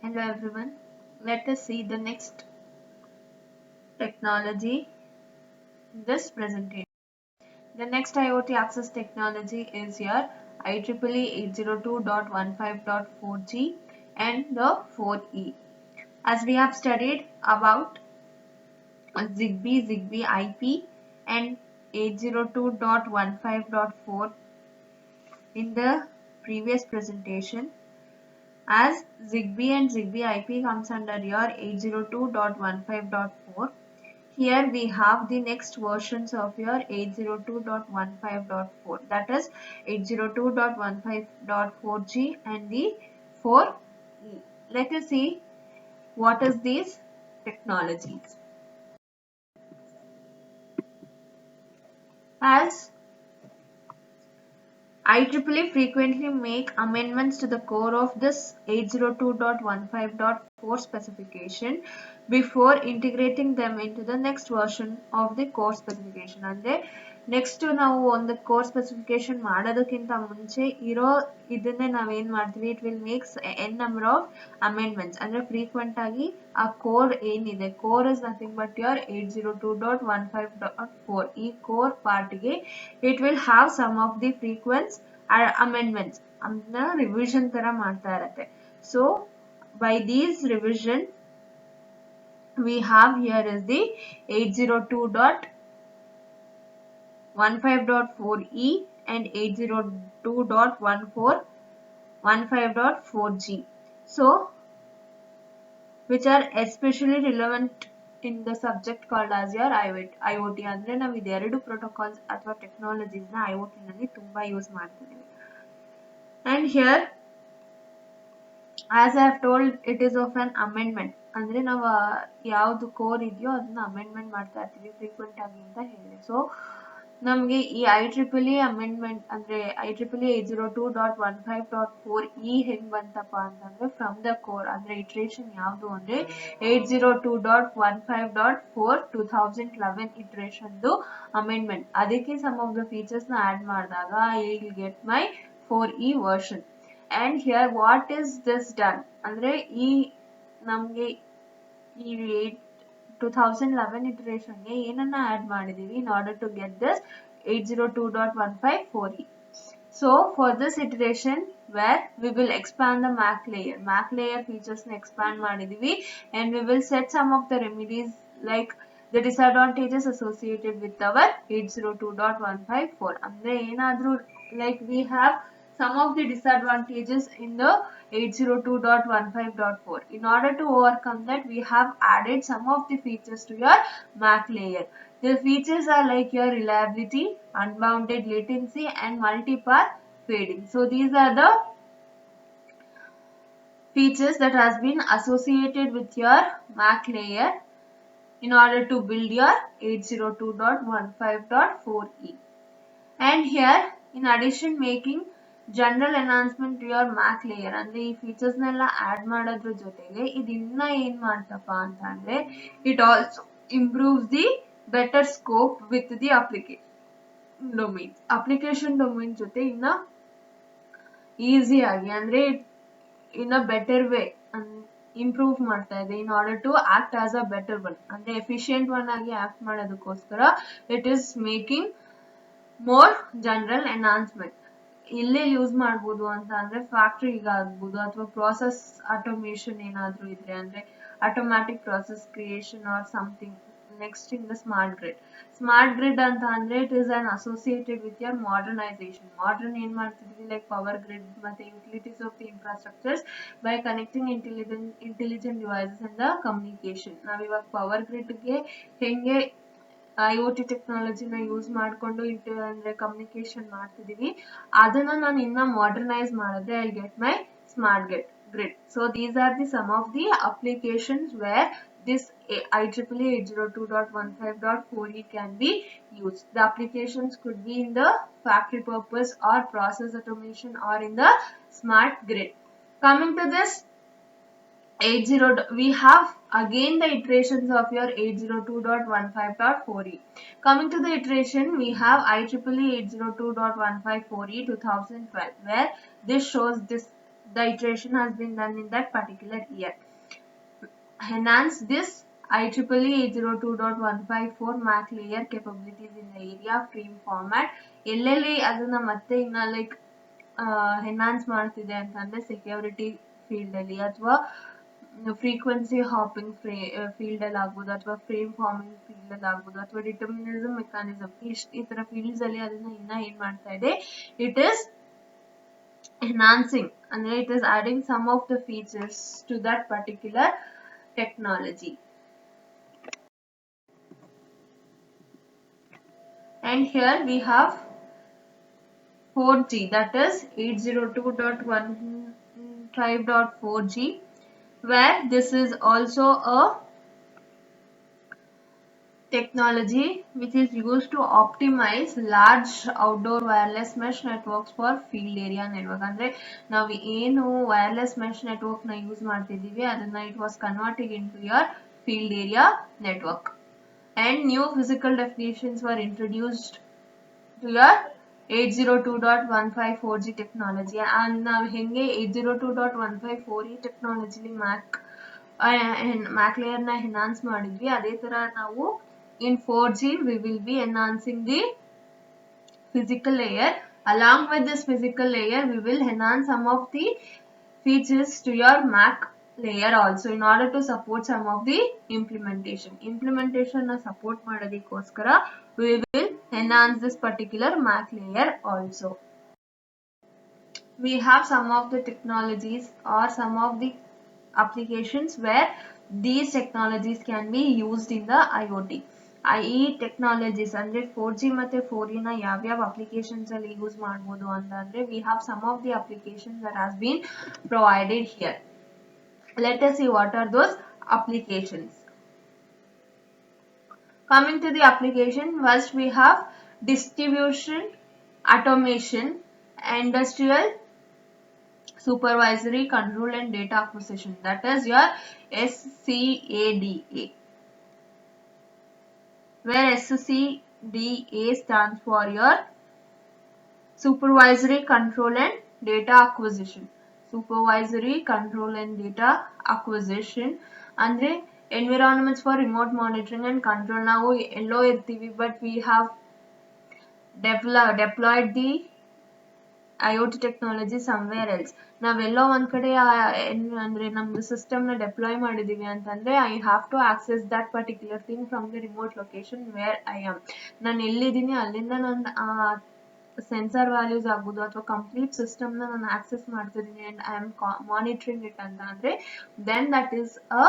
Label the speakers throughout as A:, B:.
A: Hello everyone. Let us see the next technology in this presentation. The next IoT access technology is your IEEE 802.15.4G and the 4E. As we have studied about Zigbee IP and 802.15.4 in the previous presentation, as Zigbee and Zigbee IP comes under your 802.15.4. Here we have the next versions of your 802.15.4, that is 802.15.4G and the 4E. Let us see what is these technologies. As IEEE frequently make amendments to the core of this 802.15.4 specification before integrating them into the next version of the core specification. ಅಂದ್ರೆ next ನಾವು ಒಂದು core specification ಮಾಡೋದಕ್ಕಿಂತ ಮುಂಚೆ ಇರೋ ಇದನ್ನೇ ನಾವೇನ್ ಮಾಡ್ತೀವಿ, it will makes an number of amendments. ಅಂದ್ರೆ ಫ್ರೀಕ್ವೆಂಟ್ ಆಗಿ ಆ ಕೋರ್ ಏನಿದೆ, core is nothing but your 802.15.4. ಈ ಕೋರ್ ಪಾರ್ಟ್ಗೆ it will have some of the frequent amendments ಅದನ್ನ ರಿವಿಷನ್ ತರ ಮಾಡ್ತಾ ಇರತ್ತೆ. So by these revision we have here is the 802.15.4E and 802.15.4G. So which are especially relevant in the subject called as your IoT. ಅಂದ್ರೆ ನಾವು ಇದೆರಡು protocols ಅಥವಾ technologies ನ IoT ನಲ್ಲಿ ತುಂಬಾ ಯೂಸ್ ಮಾಡ್ತಿದ್ದೀವಿ. And here as I have told, it is of an amendment. ಅಂದ್ರೆ ನಾವು ಯಾವ್ದು ಕೋರ್ ಇದೆಯೋ ಅದನ್ನ ಅಮೆಂಡ್ಮೆಂಟ್ ಮಾಡ್ತಾ ಇರ್ತೀವಿ ಫ್ರೀಕ್ವೆಂಟ್ ಆಗಿ ಅಂತ ಹೇಳಿದೆ. ಸೊ ನಮ್ಗೆ ಈ IEEE ಅಮೆಂಡ್ಮೆಂಟ್ ಅಂದ್ರೆ IEEE 802.15.4E ಹೆಂಗ್ ಬಂತಪ್ಪ ಅಂತಂದ್ರೆ ಫ್ರಮ್ ದ ಕೋರ್. ಅಂದ್ರೆ ಇಟ್ರೇಷನ್ ಯಾವ್ದು ಅಂದ್ರೆ 802.15.4 2011 ಇಟ್ರೇಷನ್ದು ಅಮೆಂಡ್ಮೆಂಟ್. ಅದಕ್ಕೆ ಸಮ್ ಆಫ್ ದ ಫೀಚರ್ಸ್ ನ ಆಡ್ ಮಾಡಿದಾಗ I will get my 4E version. And here what is this done ಅಂದ್ರೆ ಈ ನಮ್ಗೆ ಈ 2011 iteration ಗೆ ಏನನ್ನ ಆಡ್ ಮಾಡಿದೀವಿ in order to get this 802.15.4E. So for this iteration where we will expand the MAC layer features na expand ಮಾಡಿದೀವಿ and we will set some of the remedies like the disadvantages associated with our 802.15.4. ಅಂದ್ರೆ ಏನಾದ್ರೂ like we have some of the disadvantages in the 802.15.4. In order to overcome that, we have added some of the features to your MAC layer. The features are like your reliability, unbounded latency and multi-path fading. So these are the features that has been associated with your MAC layer in order to build your 802.15.4E. And here in addition making general enhancement to your MAC layer ಅಂದ್ರೆ ಈ features ನೆಲ್ಲ add ಮಾಡೋದ್ರ ಜೊತೆಗೆ ಇದು ಇನ್ನ ಏನ್ ಮಾಡ್ತಪ್ಪ ಅಂತ ಅಂದ್ರೆ it also improves the better scope with the application domain ಜೊತೆ ಇನ್ನ ಈಸಿಯಾಗಿ ಅಂದ್ರೆ in a better way improve ಮಾಡ್ತಾ ಇದೆ in order to act as a better one. ಅಂದ್ರೆ ಎಫಿಷಿಯಂಟ್ ಒನ್ ಆಗಿ ಆಕ್ಟ್ ಮಾಡೋದಕ್ಕೋಸ್ಕರ it is making more general enhancement. ಇಲ್ಲೇ ಯೂಸ್ ಮಾಡ್ಬೋದು ಅಂತ ಅಂದ್ರೆ ಫ್ಯಾಕ್ಟ್ರಿಗೆ ಆಗ್ಬೋದು ಅಥವಾ ಪ್ರಾಸೆಸ್ ಆಟೋಮೇಷನ್ ಏನಾದ್ರೂ ಇದ್ರೆ ಅಂದ್ರೆ automatic process creation or something. Next in the smart grid ಅಂತ ಅಂದ್ರೆ it is an associated with your modernization. Modern ಏನ್ ಮಾಡ್ತಿದ್ವಿ ಲೈಕ್ ಪವರ್ ಗ್ರಿಡ್ ಮತ್ತೆ utilities of the infrastructures by connecting intelligent devices and the communication. ನಾವಿವಾಗ power ಗ್ರಿಡ್ಗೆ ಹೆಂಗೆ IoT ಟೆಕ್ನಾಲಜಿನ use ಮಾಡ್ಕೊಂಡು ಅಂದ್ರೆ ಕಮ್ಯುನಿಕೇಶನ್ ಮಾಡ್ತಿದೀವಿ, ಅದನ್ನ ನಾನು ಇನ್ನ ಮಾಡರ್ನೈಸ್ ಮಾಡಿದ್ರೆ I get my smart grid. So these are the some of the applications where this IEEE 802.15.4E can be used. The applications could be in the factory purpose or process automation or in the smart grid. Coming to this we have again the iterations of your 802.15.4E. Coming to the iteration, we have IEEE 802.15.4E 2012 where this shows the iteration has been done in that particular year. Enhance this IEEE 802.154 MAC layer capabilities in the area of frame format. ಎಲ್ಲೆಲ್ಲಿ ಅದನ್ನ ಮತ್ತೆ ಇನ್ನ like enhance ಮಾಡ್ತಿದೆ ಅಂತಂದ್ರೆ security field ಅಲ್ಲಿ ಅಥವಾ frequency hopping field ಅಲ್ಲಿ ಆಗ್ಬೋದು ಅಥವಾ ಫ್ರೇಮ್ ಫಾರ್ಮಿಂಗ್ ಫೀಲ್ಡ್ ಅಲ್ಲಿ ಆಗ್ಬೋದು ಅಥವಾ ಡಿಟರ್ಮಿನಿಸಮ್ ಮೆಕ್ಯಾನಿಸಮ್ ಈ ತರ ಫೀಲ್ಡ್ಸ್ ಅಲ್ಲಿ ಅದನ್ನ ಇನ್ನ ಏನ್ ಮಾಡ್ತಾ ಇದೆ, it is enhancing and it is adding some of the features to that particular technology. And here we have 4G, that is 802.15.4G, where this is also a technology which is used to optimize large outdoor wireless mesh networks for field area network. ಅಂದ್ರೆ ನಾವು ಏನು wireless mesh network ನ use ಮಾಡ್ತಿದ್ದೀವಿ ಅದನ್ನ it was converted into your field area network, and new physical definitions were introduced to your 802.154G technology. and ನಾವು ಹೆಂಗೆ 802.154E technology MAC layer ನ enhance ಮಾಡಿದ್ವಿ, ಅದೇ ತರ ನಾವು in 4G we will be enhancing the physical layer. Along with this physical layer we will enhance some of the features to your MAC layer also in order to support some of the implementation na support ಮಾಡೋದಕ್ಕೋಸ್ಕರ we will enhance this particular MAC layer also. We have some of the technologies or some of the applications where these technologies can be used in the IoT. ಈ technologies ಅಂದ್ರೆ 4G ಮತ್ತೆ 4E ನ ಯಾವ್ಯಾವ applications ಅಲ್ಲಿ use ಮಾಡಬಹುದು ಅಂತಂದ್ರೆ we have some of the applications that has been provided here. Let us see what are those applications. Coming to the application, first we have distribution, automation, industrial supervisory control and data acquisition, that is your SCADA, where SCDA stands for your supervisory control and data acquisition. Supervisory control and data acquisition andre environments for remote monitoring and control. ನಾವು ಎಲ್ಲೋ ಇರ್ತೀವಿ but we have deployed the IoT technology somewhere else. ನಾವೆಲ್ಲೋ ಒಂದ್ ಕಡೆ ಅಂದ್ರೆ ನಮ್ದು system ನ deploy ಮಾಡಿದೀವಿ ಅಂತಂದ್ರೆ I have to access that particular thing from the remote location where I am. ನಾನು ಎಲ್ಲಿದ್ದೀನಿ ಅಲ್ಲಿಂದ ನಾನು ಸೆನ್ಸರ್ ವ್ಯಾಲ್ಯೂಸ್ ಆಗ್ಬೋದು ಅಥವಾ ಕಂಪ್ಲೀಟ್ ಸಿಸ್ಟಮ್ ನ ನಾನು ಆಕ್ಸೆಸ್ ಮಾಡ್ತಿದ್ದೀನಿ and I am monitoring it ಅಂತ ಅಂದ್ರೆ then that is a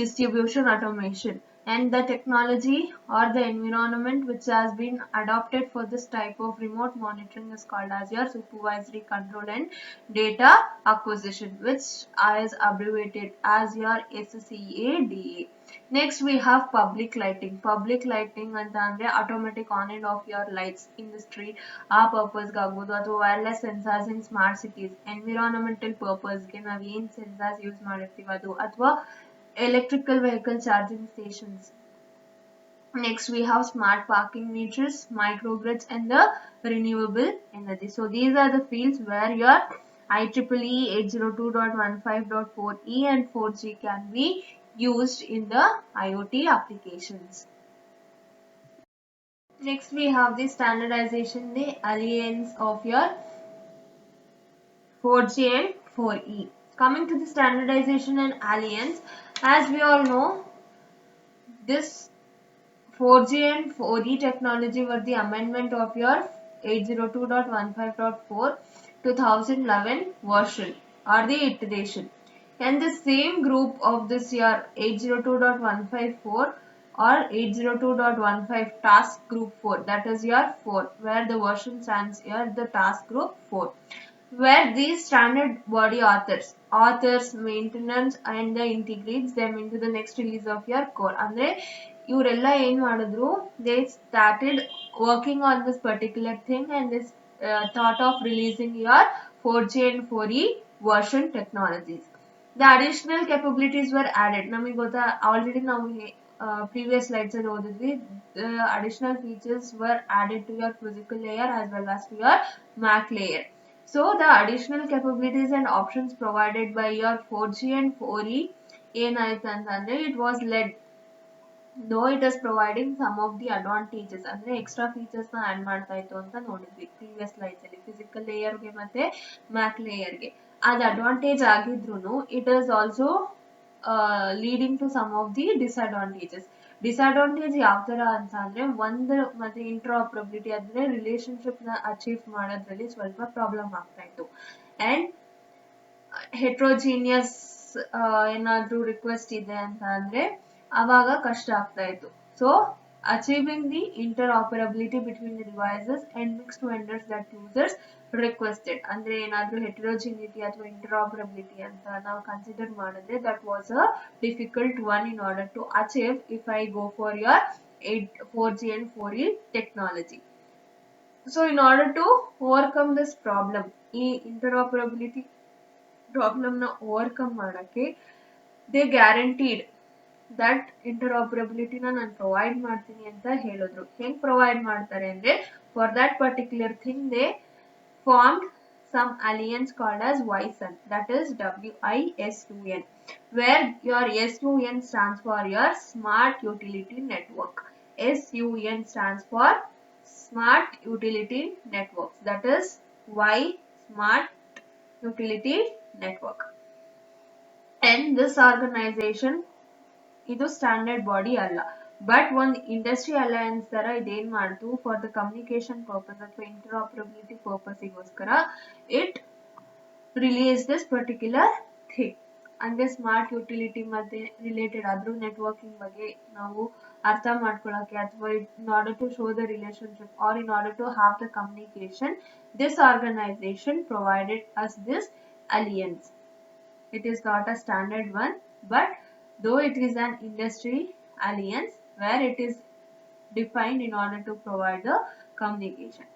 A: distribution automation. And the technology or the environment which has been adopted for this type of remote monitoring is called as your supervisory control and data acquisition, which is abbreviated as your SCADA. Next we have public lighting. Public lighting ಅಂತಂದ್ರೆ automatic on and off your lights in the street ಆ purpose ಗಾಗ್ಬೋದು ಅಥವಾ wireless sensors in smart cities environmental purpose ಗೆ ನಾವು ಏನ್ sensors use ಮಾಡಿರ್ತೀವಿ ಅದು ಅಥವಾ electrical vehicle charging stations. Next we have smart parking meters, microgrids and the renewable energy. So these are the fields where your IEEE 802.15.4E and 4G can be used in the IoT applications. Next we have the standardization, the alliance of your 4G and 4E. Coming to the standardization and alliance, as we all know, this 4G and 4E technology were the amendment of your 802.15.4 2011 version or the iteration. And the same group of this year 802.154 or 802.15 task group 4, that is your 4, where the version stands here the task group 4, where these standard body authors maintenance and the integrates them into the next release of your core. ಅಂದ್ರೆ ಇವರೆಲ್ಲ ಏನ್ ಮಾಡಿದ್ರು, they started working on this particular thing and this thought of releasing your 4G and 4E version technologies. The additional capabilities were added. ನಮಗೆ ಗೊತ್ತಾ already ನಾವು previous slides ಅಲ್ಲಿ ಓದಿದ್ವಿ, the additional features were added to your physical layer as well as to your MAC layer. So the additional capabilities and options provided by your 4G and 4E ಏನಾಯ್ತು ಅಂತಂದ್ರೆ it was led, though it is providing some of the advantages ಅಂದ್ರೆ extra features ನ add ಮಾಡ್ತಾ ಇತ್ತು ಅಂತ ನೋಡಿದ್ವಿ previous slides ಅಲ್ಲಿ physical layer ಗೆ ಮತ್ತೆ ಮ್ಯಾಕ್ ಲೇಯರ್ ಗೆ. ಅದು ಅಡ್ವಾಂಟೇಜ್ ಆಗಿದ್ರು it is also leading to some of the disadvantages. Disadvantage ಯಾವ ತರ ಅಂತ ಅಂದ್ರೆ ಒಂದು ಮತ್ತೆ ಇಂಟ್ರಾಪರಬಿಲಿಟಿ ಅಂದ್ರೆ ರಿಲೇಶನ್ಶಿಪ್ ನ ಅಚೀವ್ ಮಾಡೋದ್ರಲ್ಲಿ ಸ್ವಲ್ಪ ಪ್ರಾಬ್ಲಮ್ ಆಗ್ತಾ ಇತ್ತು. ಅಂಡ್ ಹೆಟ್ರೋಜಿನಿಯಸ್ ಏನಾದ್ರೂ ರಿಕ್ವೆಸ್ಟ್ ಇದೆ ಅಂತ ಅಂದ್ರೆ ಅವಾಗ ಕಷ್ಟ ಆಗ್ತಾ ಇತ್ತು. So achieving the interoperability between the devices and mixed vendors that users requested ಅಂದ್ರೆ ಏನಾದ್ರೂ ಹೆಟ್ರೋಜಿನಿಟಿ ಅಥವಾ ಇಂಟರ್ಆಪರಬಿಲಿಟಿ ಅಂತ ನಾವು ಕನ್ಸಿಡರ್ ಮಾಡಿದ್ರೆ that was a difficult one in order to achieve if I go for your 4G and 4E technology. So in order to overcome this problem, ಈ interoperability problem ನ overcome ಮಾಡಕ್ಕೆ they guaranteed that ಇಂಟರ್ಆಪರಬಿಲಿಟಿನ ನಾನು provide ಮಾಡ್ತೀನಿ ಅಂತ ಹೇಳಿದ್ರು. ಹೆಂಗ್ provide ಮಾಡ್ತಾರೆ ಅಂದ್ರೆ for that particular thing they formed some alliance called as WISUN, that is WISUN, where your SUN stands for your Smart Utility Network. SUN stands for Smart Utility Networks, that is Y Smart Utility Network. And this organization ಇದು standard body ಅಲ್ಲ, but ಒಂದು industry alliance ತರ ಇದೇನ್ ಮಾಡ್ತು for the communication purpose ಅಥವಾ interoperability ಪರ್ಪಸ್ಗೋಸ್ಕರ it release this particular thing. ಅಂದ್ರೆ smart utility ಮತ್ತೆ ರಿಲೇಟೆಡ್ ಅದ್ರ ನೆಟ್ವರ್ಕಿಂಗ್ ಬಗ್ಗೆ ನಾವು ಅರ್ಥ ಮಾಡ್ಕೊಳ್ಳೋಕೆ ಅಥವಾ in order to show the relationship or in order to have the communication, this organization provided us this alliance. It is not a standard one, but though it is an industry alliance where it is defined in order to provide the communication,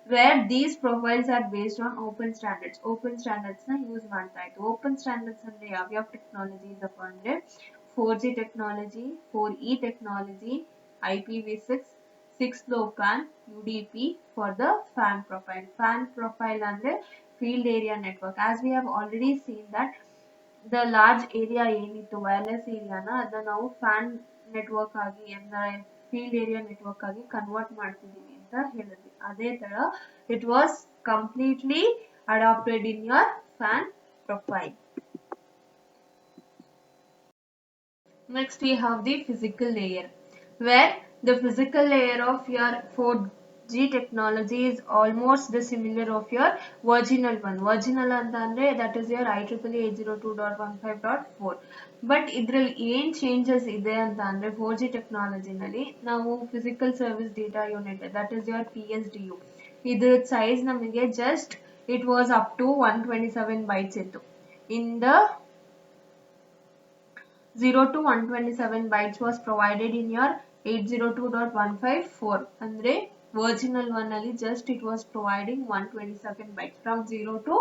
A: where these profiles are based on open standards. Open standards na use ಮಾಡ್ತಾ ಇತ್ತು. Open standards ಅಂದ್ರೆ ಯಾವ technologies ಅಪ್ಪ ಅಂದ್ರೆ 4G technology, 4E technology, IPv6, 6LoWPAN, UDP for the FAN profile. FAN profile ಅಂದ್ರೆ field area network. As we have already seen that the large area ಏನಿತ್ತು wireless ಏರಿಯಾನ ಅದನ್ನ ನಾವು ಫ್ಯಾನ್ ನೆಟ್ವರ್ಕ್ ಆಗಿ ಅಂದ್ರೆ ಫೀಲ್ಡ್ ಏರಿಯಾ ನೆಟ್ವರ್ಕ್ ಆಗಿ convert ಮಾಡ್ತಿದೀವಿ ಅಂತ ಹೇಳಿದ್ವಿ. ಅದೇ ತರ it was completely adapted in your FAN profile. Next we have the physical layer, where the physical layer of your 4G technology is almost the similar of your virginal one. Virginal anta andre that is your IEEE 802.15.4. But idರಲ್ಲಿ ಏನ್ changes ಇದೆ ಅಂತ ಅಂದ್ರೆ 4G technology ನಲ್ಲಿ ನಾವು physical service data unit that is your PSDU ಇದ್ರ size ನಮಗೆ just it was up to 127 bytes ಇತ್ತು. In the 0 to 127 bytes was provided in your 802.154 andre virginal one ಅಲ್ಲಿ just it was providing 127 bytes from 0 to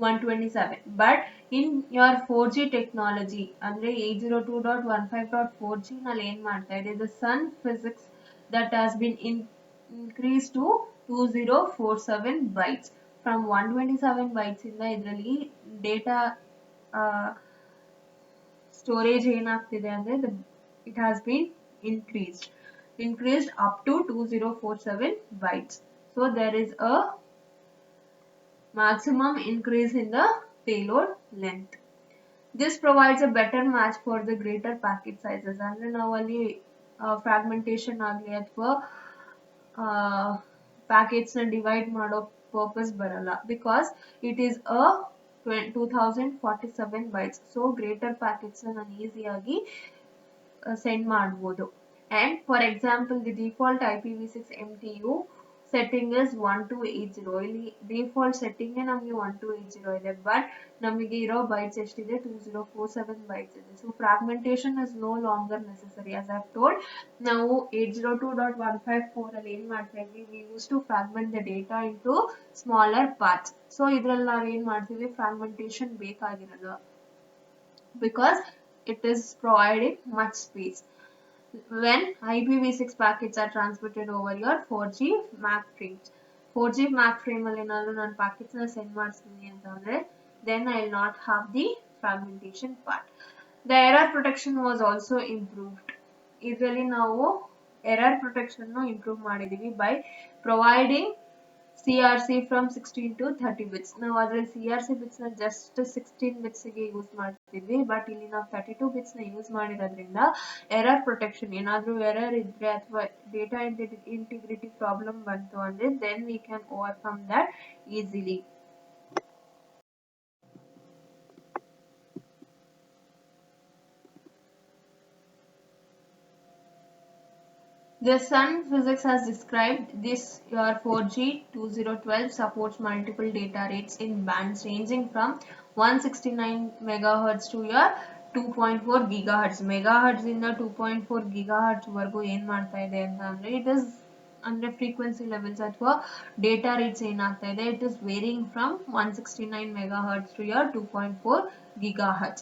A: 127. But in your 4G technology andre 802.15.4G ನಲ್ಲಿ ಏನ್ ಮಾಡ್ತಾ ಇದೆ, the sun physics that has been increased to 2047 bytes from 127 bytes ಇಂದ ಇದರಲ್ಲಿ data storage ಏನಾಗ್ತಿದೆ ಅಂದ್ರೆ it has been increased up to 2047 bytes. So there is a maximum increase in the payload length. This provides a better match for the greater packet sizes. ಅಂದ್ರೆ ನಾವು ಅಲ್ಲಿ fragmentation ಆಗಲಿ ಅಥವಾ packets ನ divide ಮಾಡೋ purpose ಬರಲ್ಲ, because it is a 2047 bytes. So greater packets ನಾನು ಈಸಿಯಾಗಿ ಸೆಂಡ್ ಮಾಡ್ಬೋದು. And for example, the default IPv6 MTU setting is 1280. ಇಲ್ಲಿ default setting ನಮಗೆ 1280 ಇದೆ, ಬಟ್ ನಮಗೆ ಇರೋ bytes ಎಷ್ಟಿದೆ 2047 bytes ಇದೆ. So fragmentation is no longer necessary. As I have told, ನಾವು 802.154 ಅಲ್ಲಿ ಏನ್ ಮಾಡ್ತಾ ಇದ್ವಿ, we used to fragment the data into smaller parts. So ಇದ್ರಲ್ಲಿ ನಾವು ಏನ್ ಮಾಡ್ತೀವಿ, fragmentation ಬೇಕಾಗಿರಲ್ಲ, because it is providing much space when IPv6 packets are transmitted over your 4G MAC range. 4G MAC frame ಅಲ್ಲಿ ಏನಾದ್ರು ನಾನು ಪ್ಯಾಕೆಟ್ಸ್ ನ send ಮಾಡಿಸ್ತೀನಿ ಅಂತಂದ್ರೆ then I will not have the fragmentation part. The error protection was also improved. ಇದರಲ್ಲಿ ನಾವು error protection ನ improve ಮಾಡಿದೀವಿ by providing CRC from 16 to 30 bits. ನಾವು ಅದರಲ್ಲಿ CRC bits ನ just 16 bits ಗೆ ಯೂಸ್ ಮಾಡ್ತಿದ್ವಿ, ಬಟ್ ಇಲ್ಲಿ ನಾವು 32 bits ನ ಯೂಸ್ ಮಾಡಿರೋದ್ರಿಂದ ಎರರ್ ಪ್ರೊಟೆಕ್ಷನ್ ಏನಾದ್ರೂ ಎರರ್ ಇದ್ರೆ ಅಥವಾ ಡೇಟಾ ಇಂಟಿಗ್ರಿಟಿ ಪ್ರಾಬ್ಲಮ್ ಬಂತು ಅಂದ್ರೆ then we can overcome that easily. The Sun Physics has described this your 4G 2012 supports multiple data rates in bands ranging from 169 MHz to your 2.4 GHz. Megahertz ಇಂದ 2.4 GHz ವರೆಗೂ ಏನ್ ಮಾಡ್ತಾ ಇದೆ ಅಂತ ಅಂದ್ರೆ it is ಅಂದ್ರೆ frequency levels ಅಥವಾ data rates ಏನಾಗ್ತಾ ಇದೆ it is varying from 169 MHz to your 2.4 GHz.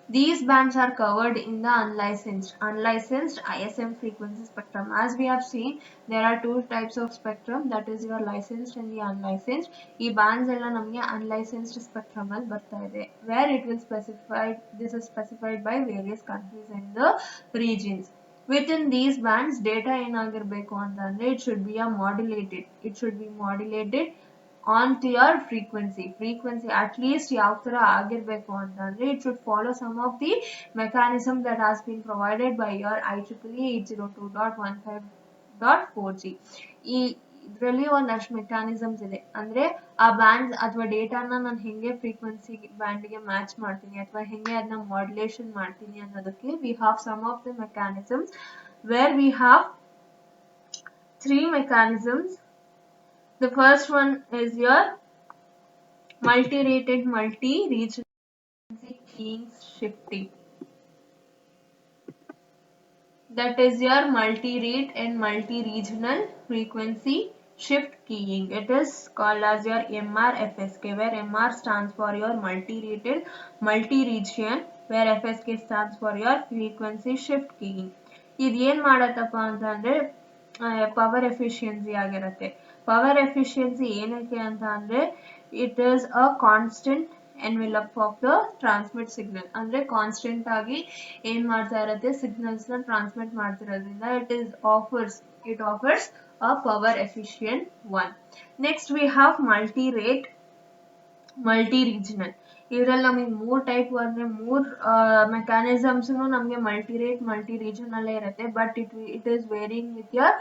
A: These bands are covered in the unlicensed ISM frequency spectrum. As we have seen, there are two types of spectrum, that is your licensed and the unlicensed. Ee bands ella namge unlicensed spectrum alli barta ide, where it will specified, this is specified by various countries and the regions. Within these bands, data enagirbeku antandre it should be modulated onto your frequency at least yav tara agirbeku antandre it should follow some of the mechanism that has been provided by your IEEE 802.15.4G. ಈ ಇದರಲ್ಲಿ ಒಂದಷ್ಟು mechanisms ಇದೆ, ಅಂದ್ರೆ ಆ band ಅಥವಾ ಡೇಟಾನ ನಾನು ಹೆಂಗೆ frequency ಬ್ಯಾಂಡ್ಗೆ ಮ್ಯಾಚ್ ಮಾಡ್ತೀನಿ ಅಥವಾ ಹೆಂಗೆ ಅದನ್ನ ಮಾಡ್ಯುಲೇಷನ್ ಮಾಡ್ತೀನಿ ಅನ್ನೋದಕ್ಕೆ we have some of the mechanisms, where we have 3 mechanisms. The first one is your multi-rated multi-regional keying shifting. That is your multi-rate and multi-regional frequency shift keying. It is called as your MR-FSK, where MR stands for your multi-rated multi-region, where FSK stands for your frequency shift keying. ಇದು ಏನ್ ಮಾಡತ್ತಪ್ಪ ಅಂತಂದ್ರೆ power efficiency ಆಗಿರುತ್ತೆ. Power efficiency ಏನಕ್ಕೆ ಅಂತ ಅಂದ್ರೆ it is a constant envelope of the transmit signal, ಅಂದ್ರೆ constant ಆಗಿ ಏನ್ ಮಾಡ್ತಾ ಇರುತ್ತೆ ಸಿಗ್ನಲ್ಸ್ ನ transmit ಮಾಡ್ತಿರೋದ್ರಿಂದ it offers a power efficient one. Next we have multi-rate multi-regional. ಇದರಲ್ಲಿ ನಮಗೆ 3 ಟೈಪ್ ಅಂದ್ರೆ 3 ಮೆಕ್ಯಾನಿಸಮ್ಸ್ ನಮಗೆ multi-rate multi-regional ಇರುತ್ತೆ, but it is varying with your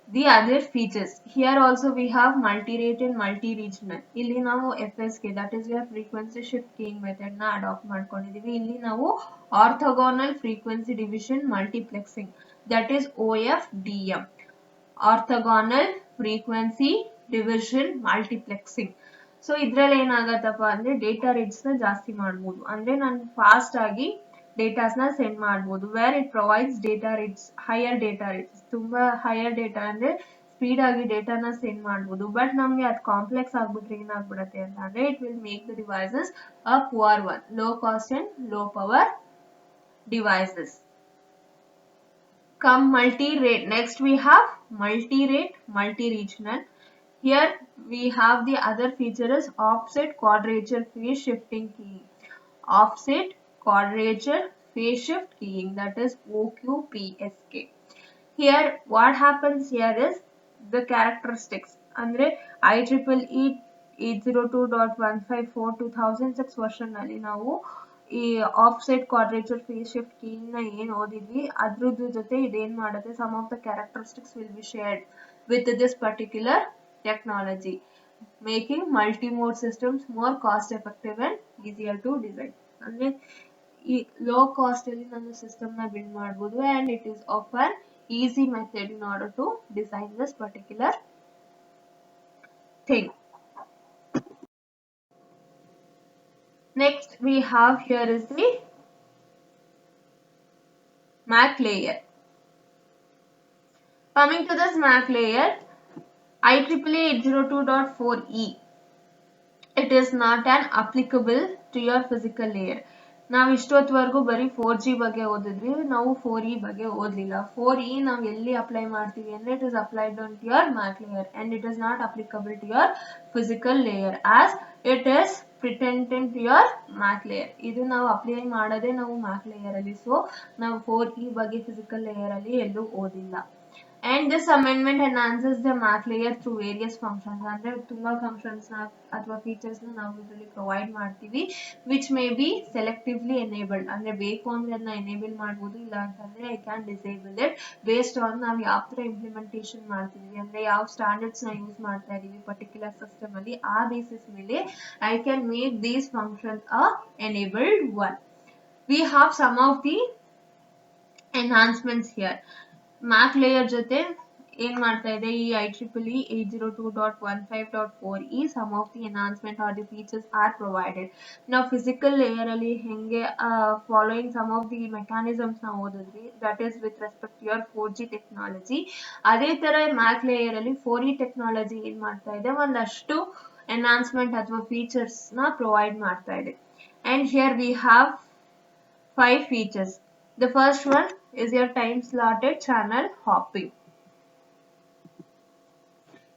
A: the other features. Here also we have multi-rate and multi-regional. ಇಲ್ಲಿ ನಾವು FSK, that is your frequency shift keying method ನ adapt ಮಾಡ್ಕೊಂಡಿದೀವಿ. ಇಲ್ಲಿ ನಾವು orthogonal frequency division multiplexing, that is OFDM, orthogonal frequency division multiplexing. So ಇದ್ರಲ್ಲಿ ಏನಾಗತ್ತಪ್ಪ ಅಂದ್ರೆ data rates ನ ಜಾಸ್ತಿ ಮಾಡ್ಬೋದು, ಅಂದ್ರೆ ನಾನು ಫಾಸ್ಟ್ ಆಗಿ ಡೇಟಾಸ್ ನ ಸೆಂಡ್ ಮಾಡ್ಬೋದು, where it provides data rates higher data rates, ತುಂಬಾ ಹೈಯರ್ ಡೇಟಾ ಅಂದ್ರೆ ಸ್ಪೀಡ್ ಆಗಿ ಡೇಟಾನ ಸೆಂಡ್ ಮಾಡ್ಬೋದು. ಬಟ್ ನಮ್ಗೆ ಅದು ಕಾಂಪ್ಲೆಕ್ಸ್ ಆಗ್ಬಿಟ್ರೆ ಏನಾಗ್ಬಿಡತ್ತೆ ಅಂತ ಅಂದ್ರೆ it will make the devices a poor one, low cost and low power devices. Come multi-rate. Next we have multi-rate multi-regional. Here we have the other feature is offset quadrature phase shifting keying. Offset quadrature phase shift keying, that is OQPSK. Here what happens here is the characteristics, andre IEEE 802.154 version ನಲ್ಲಿ ನಾವು ಈ offset quadrature phase shift keying ನ ಏನ್ ಓದಿದ್ವಿ ಅದ್ರದ್ದು ಜೊತೆ ಇದೇನ್ ಮಾಡುತ್ತೆ, some of the characteristics will be shared with this particular technology, making multi-mode systems more cost effective and easier to design. ಅಂದ್ರೆ ಈ ಲೋ ಕಾಸ್ಟ್ ಅಲ್ಲಿ ನಾನು ಸಿಸ್ಟಮ್ ನ ಬಿಲ್ಡ್ ಮಾಡಬಹುದು, and it is of an easy method in order to design this particular thing. Next we have here is the MAC layer. Coming to this MAC layer, IEEE 802.4E, it is not an applicable to your physical layer. ನಾವು ಇಷ್ಟೊತ್ವರೆಗೂ ಬರೀ 4G ಬಗ್ಗೆ ಓದಿದ್ವಿ, ನಾವು 4E ಬಗ್ಗೆ ಓದಲಿಲ್ಲ. 4E ನಾವು ಎಲ್ಲಿ apply ಮಾಡ್ತೀವಿ ಅಂದ್ರೆ it is applied on your MAC layer and it is not applicable to your physical layer as it is prepended to your MAC layer. ಇದು ನಾವು ಅಪ್ಲೈ ಮಾಡೋದೇ ನಾವು ಮ್ಯಾಕ್ ಲೇಯರ್ ಅಲ್ಲಿ. ಸೊ ನಾವು 4E ಬಗ್ಗೆ ಫಿಸಿಕಲ್ ಲೇಯರ್ ಅಲ್ಲಿ ಎಲ್ಲೂ ಓದಿಲ್ಲ. And this amendment enhances the Mac layer through various functions. ಅಂದ್ರೆ ತುಂಬಾ functions ಅಥವಾ features ನಾವು ಇದರಲ್ಲಿ ಪ್ರೊವೈಡ್ ಮಾಡ್ತೀವಿ which may be selectively enabled. ಅಂದ್ರೆ ಬೇಕು ಅಂದ್ರೆ ಅದನ್ನ enable ಮಾಡ್ಬೋದು, ಇಲ್ಲ ಅಂತಂದ್ರೆ I can disable it based on ನಾವು ಯಾವ ತರ implementation ಮಾಡ್ತಿದೀವಿ, ಅಂದ್ರೆ ಯಾವ ಸ್ಟ್ಯಾಂಡರ್ಡ್ಸ್ ನ ಯೂಸ್ ಮಾಡ್ತಾ ಇದೀವಿ ಪರ್ಟಿಕ್ಯುಲರ್ ಸಿಸ್ಟಮ್ ಅಲ್ಲಿ, ಆ ಬೇಸಿಸ್ ಮೇಲೆ I can make these functions a enabled one. We have some of the enhancements here. MAC layer ಜೊತೆ ಏನ್ ಮಾಡ್ತಾ ಇದೆ ಈ IEEE 802.15.4e some of the enhancement or the features are provided. ನಾವು physical layer ಅಲ್ಲಿ ಹೆಂಗೆ following some of the mechanisms ನ ಓದಿದ್ವಿ, that is with respect your 4G technology. ಅದೇ ತರ ಮ್ಯಾಕ್ ಲೇಯರ್ ಅಲ್ಲಿ 4E ಟೆಕ್ನಾಲಜಿ ಏನ್ ಮಾಡ್ತಾ ಇದೆ, ಒಂದಷ್ಟು ಎನ್ಹಾನ್ಸ್ಮೆಂಟ್ ಅಥವಾ ಫೀಚರ್ಸ್ ನ ಪ್ರೊವೈಡ್ ಮಾಡ್ತಾ ಇದೆ. And here we have 5 features. The first one is your time slotted channel hopping.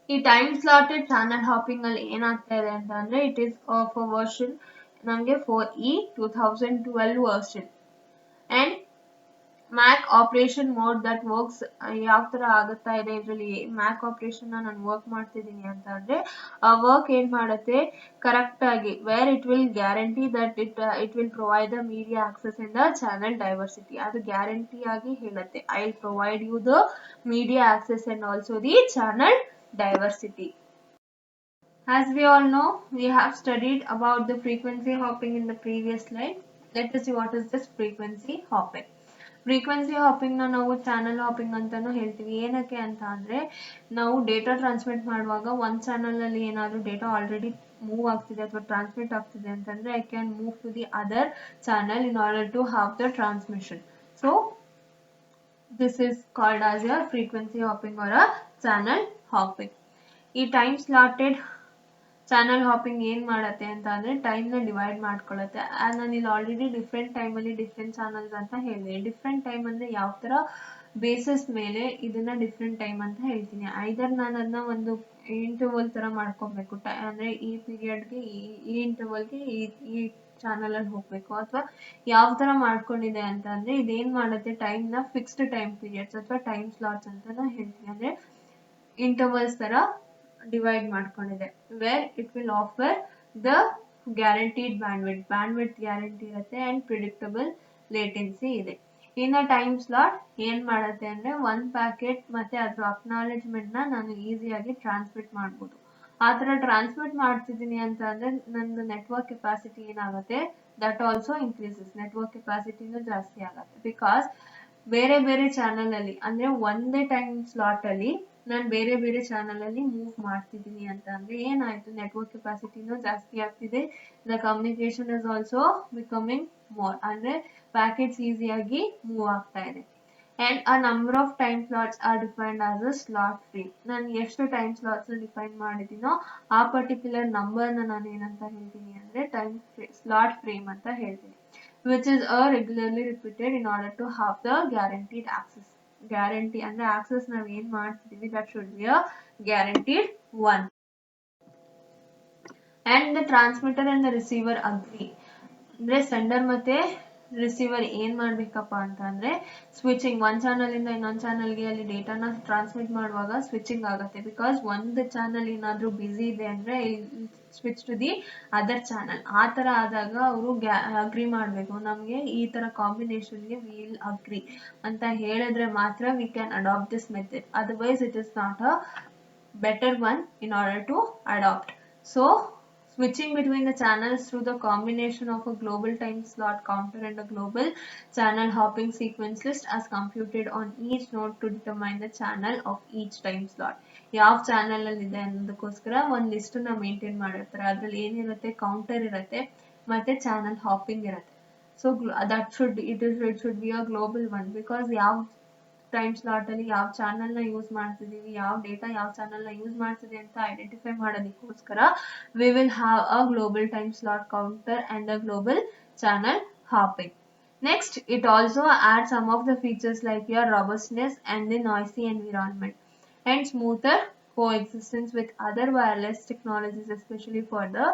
A: ಈ ಟೈಮ್ ಸ್ಲಾಟೆಡ್ ಚಾನಲ್ ಹಾಪಿಂಗ್ ಅಲ್ಲಿ ಏನಾಗ್ತಾ ಇದೆ ಅಂತ ಅಂದ್ರೆ it is of a version ನಮಗೆ 4E 2012 version and MAC operation mode that works ಯಾವ ತರ ಆಗುತ್ತಾ ಇದೆ ಇದರಲ್ಲಿ ಮ್ಯಾಕ್ ಆಪರೇಷನ್ ನಾನು ವರ್ಕ್ ಮಾಡ್ತಿದ್ದೀನಿ ಅಂತ ಅಂದ್ರೆ ಆ ವರ್ಕ್ ಏನ್ ಮಾಡುತ್ತೆ ಕರೆಕ್ಟ್ ಆಗಿ where it will guarantee that it will provide the media access in the channel diversity. ಅದು ಗ್ಯಾರಂಟಿ ಆಗಿ ಹೇಳುತ್ತೆ I will provide you the media access and also the channel diversity. As we all know, we have studied about the frequency hopping in the previous slide. Let us see what is this frequency hopping. Frequency hopping ನಾವು channel hopping ಅಂತಾನು ಹೇಳ್ತೀವಿ. ಏನಕ್ಕೆ ಅಂತ ಅಂದ್ರೆ ನಾವು data transmit ಮಾಡುವಾಗ ಒಂದ್ channel ಅಲ್ಲಿ ಏನಾದ್ರು ಡೇಟಾ ಆಲ್ರೆಡಿ ಮೂವ್ ಆಗ್ತಿದೆ ಅಥವಾ ಟ್ರಾನ್ಸ್ಮಿಟ್ ಆಗ್ತಿದೆ ಅಂತಂದ್ರೆ I can move to the other channel in order to have the transmission. So this is called as your frequency hopping or a channel hopping. ಈ time slotted channel hopping ಏನ್ ಮಾಡತ್ತೆ ಅಂತ ಅಂದ್ರೆ time ನ divide ಮಾಡ್ಕೊಳ್ಳುತ್ತೆ. ನಾನು ಇಲ್ಲಿ already different time ಅಲ್ಲಿ different channels ಅಂತ ಹೇಳಿದೆ. ಡಿಫ್ರೆಂಟ್ ಟೈಮ್ ಅಂದ್ರೆ ಯಾವ ತರ ಬೇಸಿಸ್ ಮೇಲೆ ಇದನ್ನ ಡಿಫ್ರೆಂಟ್ ಟೈಮ್ ಅಂತ ಹೇಳ್ತೀನಿ. ಐದರ್ ನಾನು ಅದನ್ನ ಒಂದು ಇಂಟರ್ವಲ್ ತರ ಮಾಡ್ಕೊಬೇಕು, ಅಂದ್ರೆ ಈ ಪೀರಿಯಡ್ಗೆ ಈ ಇಂಟರ್ವಲ್ಗೆ ಈ ಚಾನಲ್ ಅಲ್ಲಿ ಹೋಗ್ಬೇಕು, ಅಥವಾ ಯಾವ ತರ ಮಾಡ್ಕೊಂಡಿದೆ ಅಂತ ಅಂದ್ರೆ ಇದೇನ್ ಮಾಡುತ್ತೆ ಟೈಮ್ ನ ಫಿಕ್ಸ್ಡ್ ಟೈಮ್ ಪೀರಿಯಡ್ಸ್ ಅಥವಾ ಟೈಮ್ ಸ್ಲಾಟ್ಸ್ ಅಂತ ಹೇಳ್ತೀನಿ. ಅಂದ್ರೆ ಇಂಟರ್ವಲ್ಸ್ ತರ ಡಿವೈಡ್ ಮಾಡ್ಕೊಂಡಿದೆ wear it will offer the guaranteed bandwidth guarantee ಇರುತ್ತೆ ಅಂಡ್ ಪ್ರಿಡಿಕ್ಟಬಲ್ ಲೇಟೆನ್ಸಿ ಇದೆ. ಇನ್ನ ಟೈಮ್ ಸ್ಲಾಟ್ ಏನ್ ಮಾಡುತ್ತೆ ಅಂದ್ರೆ ಒಂದ್ ಪ್ಯಾಕೆಟ್ ಮತ್ತೆ ಅದ್ರ ಅಕ್ನಾಲೆಜ್ಮೆಂಟ್ ನ ನಾನು ಈಸಿಯಾಗಿ ಟ್ರಾನ್ಸ್ಮಿಟ್ ಮಾಡ್ಬೋದು. ಆ ತರ ಟ್ರಾನ್ಸ್ಮಿಟ್ ಮಾಡ್ತಿದ್ದೀನಿ ಅಂತ ಅಂದ್ರೆ ನಂದು ನೆಟ್ವರ್ಕ್ ಕೆಪಾಸಿಟಿ ಏನಾಗುತ್ತೆ ದಟ್ ಆಲ್ಸೋ ಇನ್ಕ್ರೀಸಸ್, ನೆಟ್ವರ್ಕ್ ಕೆಪಾಸಿಟಿನೂ ಜಾಸ್ತಿ ಆಗುತ್ತೆ. ಬಿಕಾಸ್ ಬೇರೆ ಬೇರೆ ಚಾನಲ್ ಅಲ್ಲಿ ಅಂದ್ರೆ ಒಂದೇ ಟೈಮ್ ಸ್ಲಾಟ್ ಅಲ್ಲಿ ನಾನು ಬೇರೆ ಬೇರೆ ಚಾನಲ್ ಅಲ್ಲಿ ಮೂವ್ ಮಾಡ್ತಿದ್ದೀನಿ ಅಂತ ಅಂದ್ರೆ ಏನಾಯ್ತು ನೆಟ್ವರ್ಕ್ ಕೆಪಾಸಿಟಿನೂ ಜಾಸ್ತಿ ಆಗ್ತಿದೆ, the communication is also becoming more, ಅಂದ್ರೆ ಪ್ಯಾಕೆಟ್ಸ್ ಈಸಿಯಾಗಿ ಮೂವ್ ಆಗ್ತಾ ಇದೆ. And a number of time slots are defined as a slot frame. ನಾನು ಎಷ್ಟು ಟೈಮ್ ಸ್ಲಾಟ್ಸ್ ಡಿಫೈನ್ ಮಾಡಿದ್ದೀನೋ ಆ ಪರ್ಟಿಕ್ಯುಲರ್ ನಂಬರ್ ನಾನು ಏನಂತ ಹೇಳ್ತೀನಿ ಅಂದ್ರೆ ಟೈಮ್ ಸ್ಲಾಟ್ ಫ್ರೇಮ್ ಅಂತ ಹೇಳ್ತೀನಿ, which is a regularly repeated in order to have the guaranteed access. Guarantee ಅಂದ್ರೆ ಆಕ್ಸೆಸ್ ನಾವ್ ಏನ್ ಮಾಡ್ತಿದೀವಿ that should be a guaranteed one. And the transmitter and the receiver agree. ಅಂದ್ರೆ ಸೆಂಡರ್ ಮತ್ತೆ receiver ಏನ್ ಮಾಡ್ಬೇಕಪ್ಪ ಅಂತ ಅಂದ್ರೆ ಸ್ವಿಚಿಂಗ್ ಒಂದ್ ಚಾನಲ್ ಇಂದ ಇನ್ನೊಂದ್ ಚಾನಲ್ಗೆ ಅಲ್ಲಿ ಡೇಟಾನ ಟ್ರಾನ್ಸ್ಮಿಟ್ ಮಾಡುವಾಗ ಸ್ವಿಚಿಂಗ್ ಆಗುತ್ತೆ. ಬಿಕಾಸ್ ಒಂದ್ ಚಾನಲ್ ಏನಾದ್ರೂ ಬಿಸಿ ಇದೆ ಅಂದ್ರೆ switch to the other channel. ಆ ತರ ಆದಾಗ ಅವರು ಅಗ್ರಿ ಮಾಡ್ಬೇಕು, ನಮ್ಗೆ ಈ ತರ ಕಾಂಬಿನೇಷನ್ಗೆ ವಿಲ್ ಅಗ್ರಿ ಅಂತ ಹೇಳಿದ್ರೆ ಮಾತ್ರ we can adapt this method. Otherwise it is not a better one in order to adopt. So switching between the channels through the combination of a global time slot counter and a global channel hopping sequence list as computed on each node to determine the channel of each time slot. ಯಾವ channel ಅಲ್ಲಿ ಇದೆ ಅನ್ನೋದಕ್ಕೋಸ್ಕರ ಒಂದ್ list ನ maintain ಮಾಡಿರ್ತಾರೆ. ಅದ್ರಲ್ಲಿ ಏನಿರುತ್ತೆ counter ಇರುತ್ತೆ ಮತ್ತೆ ಚಾನಲ್ ಹಾಪಿಂಗ್ ಇರುತ್ತೆ. So that should be a global one because ಯಾವ ಟೈಮ್ ಸ್ಲಾಟ್ ಅಲ್ಲಿ ಯಾವ ಚಾನಲ್ ನ ಯೂಸ್ ಮಾಡ್ತಿದೀವಿ, ಯಾವ ಡೇಟಾ ಯಾವ ಚಾನಲ್ ನ ಯೂಸ್ ಮಾಡ್ತಿದೆ ಅಂತ ಐಡೆಂಟಿಫೈ ಮಾಡೋದಕ್ಕೋಸ್ಕರ we will have a global time slot counter and a global channel hopping. Next, it also adds some of the features like your robustness and the noisy environment and smoother coexistence with other wireless technologies, especially for the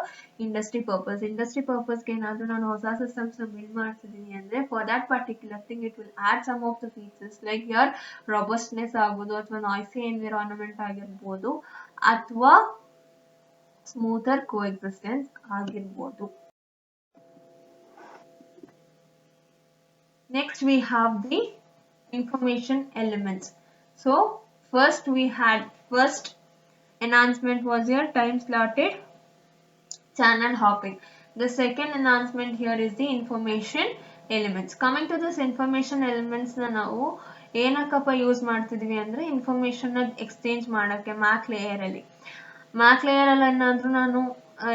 A: industry purpose. Industry purpose ಗೆ ಏನಾದರೂ ನಾನು ಹೊಸ systems ನ build ಮಾಡ್ತಿದ್ದೀನಿ ಅಂದ್ರೆ for that particular thing it will add some of the features like your robustness ಆಗ್ಬೋದು ಅಥವಾ noisy environment ಆಗಿರ್ಬೋದು ಅಥವಾ smoother coexistence ಆಗಿರ್ಬೋದು. Next we have the information elements. So first enhancement was your time slotted channel hopping. The second enhancement here is the information elements. Coming to this information elements na ನಾವು ಏನಕ್ಕಪ್ಪ use ಮಾಡ್ತಿದ್ವಿ ಅಂದ್ರೆ information exchange ಮಾಡಕ್ಕೆ ಮ್ಯಾಕ್ layer ಅಲ್ಲಿ ಏನಾದ್ರೂ ನಾನು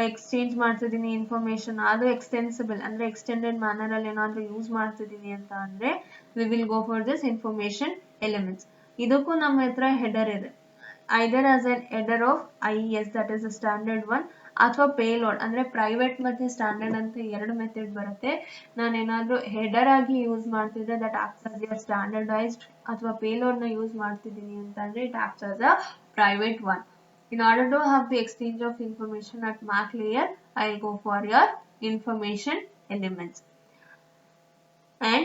A: exchange ಮಾಡ್ತಿದ್ದೀನಿ information ಅದು ಎಕ್ಸ್ಟೆನ್ಸಿಬಲ್ ಅಂದ್ರೆ ಎಕ್ಸ್ಟೆಂಡೆಡ್ ಮ್ಯಾನರ್ ಅಲ್ಲಿ ಏನಾದ್ರೂ ಯೂಸ್ ಮಾಡ್ತಿದ್ದೀನಿ ಅಂತ ಅಂದ್ರೆ we will go for this information elements. ಇದಕ್ಕೂ ನಮ್ಮ ಹತ್ರ ಹೆಡರ್ ಇದೆ, either as an header of IES that is a standard one ಅಥವಾ ಪೇಲೋಡ್ ಅಂದ್ರೆ ಪ್ರೈವೇಟ್ ಮತ್ತೆ ಸ್ಟ್ಯಾಂಡರ್ಡ್ ಅಂತ ಎರಡು ಮೆಥಡ್ ಬರುತ್ತೆ. ನಾನು ಏನಾದ್ರೂ ಹೆಡರ್ ಆಗಿ ಯೂಸ್ ಮಾಡ್ತಿದ್ರೆ that acts as your standardised ಅಥವಾ ಪೇಲೋಡ್ ನ ಯೂಸ್ ಮಾಡ್ತಿದ್ದೀನಿ ಅಂತಂದ್ರೆ it acts as a private one. In order to have the exchange of information at MAC layer, I'll go for your information elements. And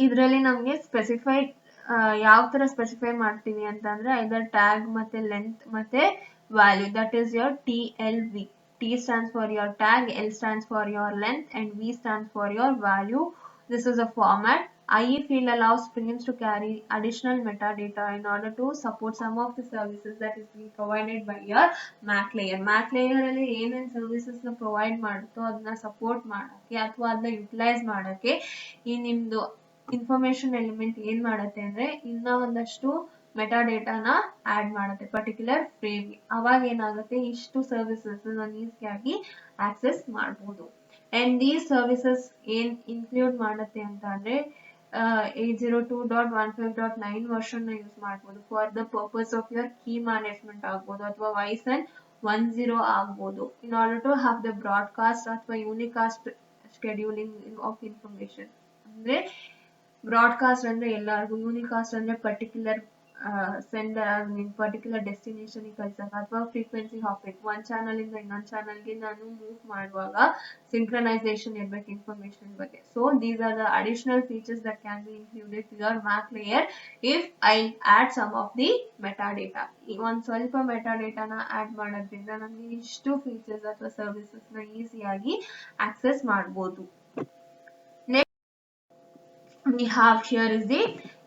A: ಇದರಲ್ಲಿ ನಮಗೆ specified ಯಾವ ತರ specify ಮಾಡ್ತೀವಿ ಅಂತಂದ್ರೆ either tag ಮತ್ತೆ length ಮತ್ತೆ value, that is your TLV. T stands for your tag, L stands for your length and V stands for your value. This is a format. IE field allows streams to carry additional metadata in order to support some of the services that is being provided by your MAC layer. MAC layer ಅಲ್ಲಿ ಏನೇನು services ನ provide ಮಾಡುತ್ತೋ ಅದನ್ನ support ಮಾಡಕ್ಕೆ ಅಥವಾ ಅದನ್ನ utilise ಮಾಡಕ್ಕೆ ಈ ನಿಮ್ದು ಇನ್ಫಾರ್ಮೇಶನ್ ಎಲಿಮೆಂಟ್ ಏನ್ ಮಾಡುತ್ತೆ ಅಂದ್ರೆ ಇನ್ನ ಒಂದಷ್ಟು ಮೆಟಾಡೇಟಾನ ಆಡ್ ಮಾಡುತ್ತೆ ಪರ್ಟಿಕ್ಯುಲರ್ ಫ್ರೇಮ್ಗೆ. ಅವಾಗ ಏನಾಗುತ್ತೆ ಇಷ್ಟು ಸರ್ವಿಸಸ್ ನಾನು ಈಸಿಯಾಗಿ ಆಕ್ಸೆಸ್ ಮಾಡಬಹುದು. ಅಂಡ್ ದೀಸ್ ಸರ್ವಿಸಸ್ ಏನ್ ಇನ್ಕ್ಲೂಡ್ ಮಾಡುತ್ತೆ ಅಂತ ಅಂದ್ರೆ 802.15.9 ವರ್ಷನ್ ನ ಯೂಸ್ ಮಾಡಬಹುದು for the purpose of your key management ಆಗ್ಬೋದು ಅಥವಾ YSN 10 ಆಗ್ಬೋದು in order to have the broadcast ಅಥವಾ ಯೂನಿಕಾಸ್ಟ್ ಶೆಡ್ಯೂಲಿಂಗ್ ಆಫ್ ಇನ್ಫಾರ್ಮೇಶನ್. ಅಂದ್ರೆ ಬ್ರಾಡ್ಕಾಸ್ಟ್ ಅಂದ್ರೆ ಎಲ್ಲರಿಗೂ, ಯೂನಿಕಾಸ್ಟ್ ಅಂದ್ರೆ ಪರ್ಟಿಕ್ಯುಲರ್ ಸೆಂಡರ್ ಪರ್ಟಿಕ್ಯುಲರ್ ಡೆಸ್ಟಿನೇಷನ್ ಕಳ್ಸಕ್ಕೆ ಅಥವಾ ಫ್ರೀಕ್ವೆನ್ಸಿ ಹಾಪಿಂಗ್ ಒಂದ್ ಚಾನಲ್ ಇಂದ ಇನ್ನೊಂದ್ ಚಾನಲ್ಗೆ ನಾನು ಮೂವ್ ಮಾಡುವಾಗ ಸಿಂಕ್ರನೈಸೇಷನ್ ಇರ್ಬೇಕು ಇನ್ಫಾರ್ಮೇಶನ್ ಬಗ್ಗೆ. So these are the additional features that can be included to your MAC layer if I add some of the metadata. ಒಂದ್ ಸ್ವಲ್ಪ ಮೆಟಾಡೇಟಾನ ಆಡ್ ಮಾಡೋದ್ರಿಂದ ನಮ್ಗೆ ಇಷ್ಟು ಫೀಚರ್ಸ್ ಅಥವಾ ಸರ್ವಿಸಸ್ ನ ಈಸಿಯಾಗಿ ಆಕ್ಸೆಸ್ ಮಾಡಬಹುದು. We have here is the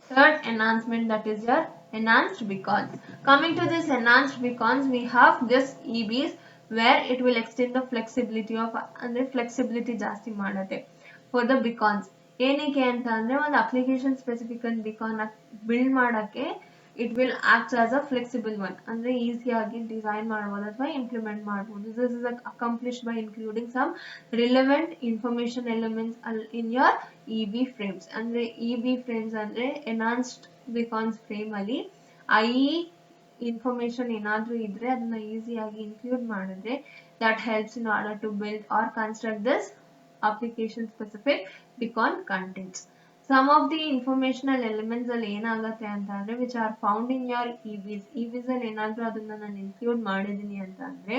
A: third enhancement, that is your enhanced beacons. Coming to this enhanced beacons, we have this EBs where it will extend the flexibility of ಅಂದ್ರೆ flexibility ಜಾಸ್ತಿ ಮಾಡುತ್ತೆ for the beacons. ಏನಕ್ಕೆ ಅಂತ ಅಂದ್ರೆ ಒಂದು application specific beacon build ಮಾಡಕ್ಕೆ it will act as a flexible one ಅಂದ್ರೆ ಈಸಿಯಾಗಿ ಡಿಸೈನ್ ಮಾಡಬಹುದು ಅಥವಾ ಇಂಪ್ಲಿಮೆಂಟ್ ಮಾಡಬಹುದು. This is accomplished by including some relevant information elements in your EB frames. ಅಂದ್ರೆ EB frames ಅಂದ್ರೆ enhanced beacons frame ಅಲ್ಲಿ IE information ಏನಾದ್ರೂ ಇದ್ರೆ ಅದನ್ನ ಈಸಿಯಾಗಿ ಇನ್ಕ್ಲೂಡ್ ಮಾಡಿದ್ರೆ that helps in order to build or construct this application specific beacon contents. Some of the informational elements ಅಲ್ಲಿ ಏನಾಗುತ್ತೆ ಅಂತ ಅಂದ್ರೆ which are found in your EBs. EBs ಅಲ್ಲಿ ಏನಾದ್ರೂ ಅದನ್ನ ನಾನು ಇನ್ಕ್ಲೂಡ್ ಮಾಡಿದೀನಿ ಅಂತ ಅಂದ್ರೆ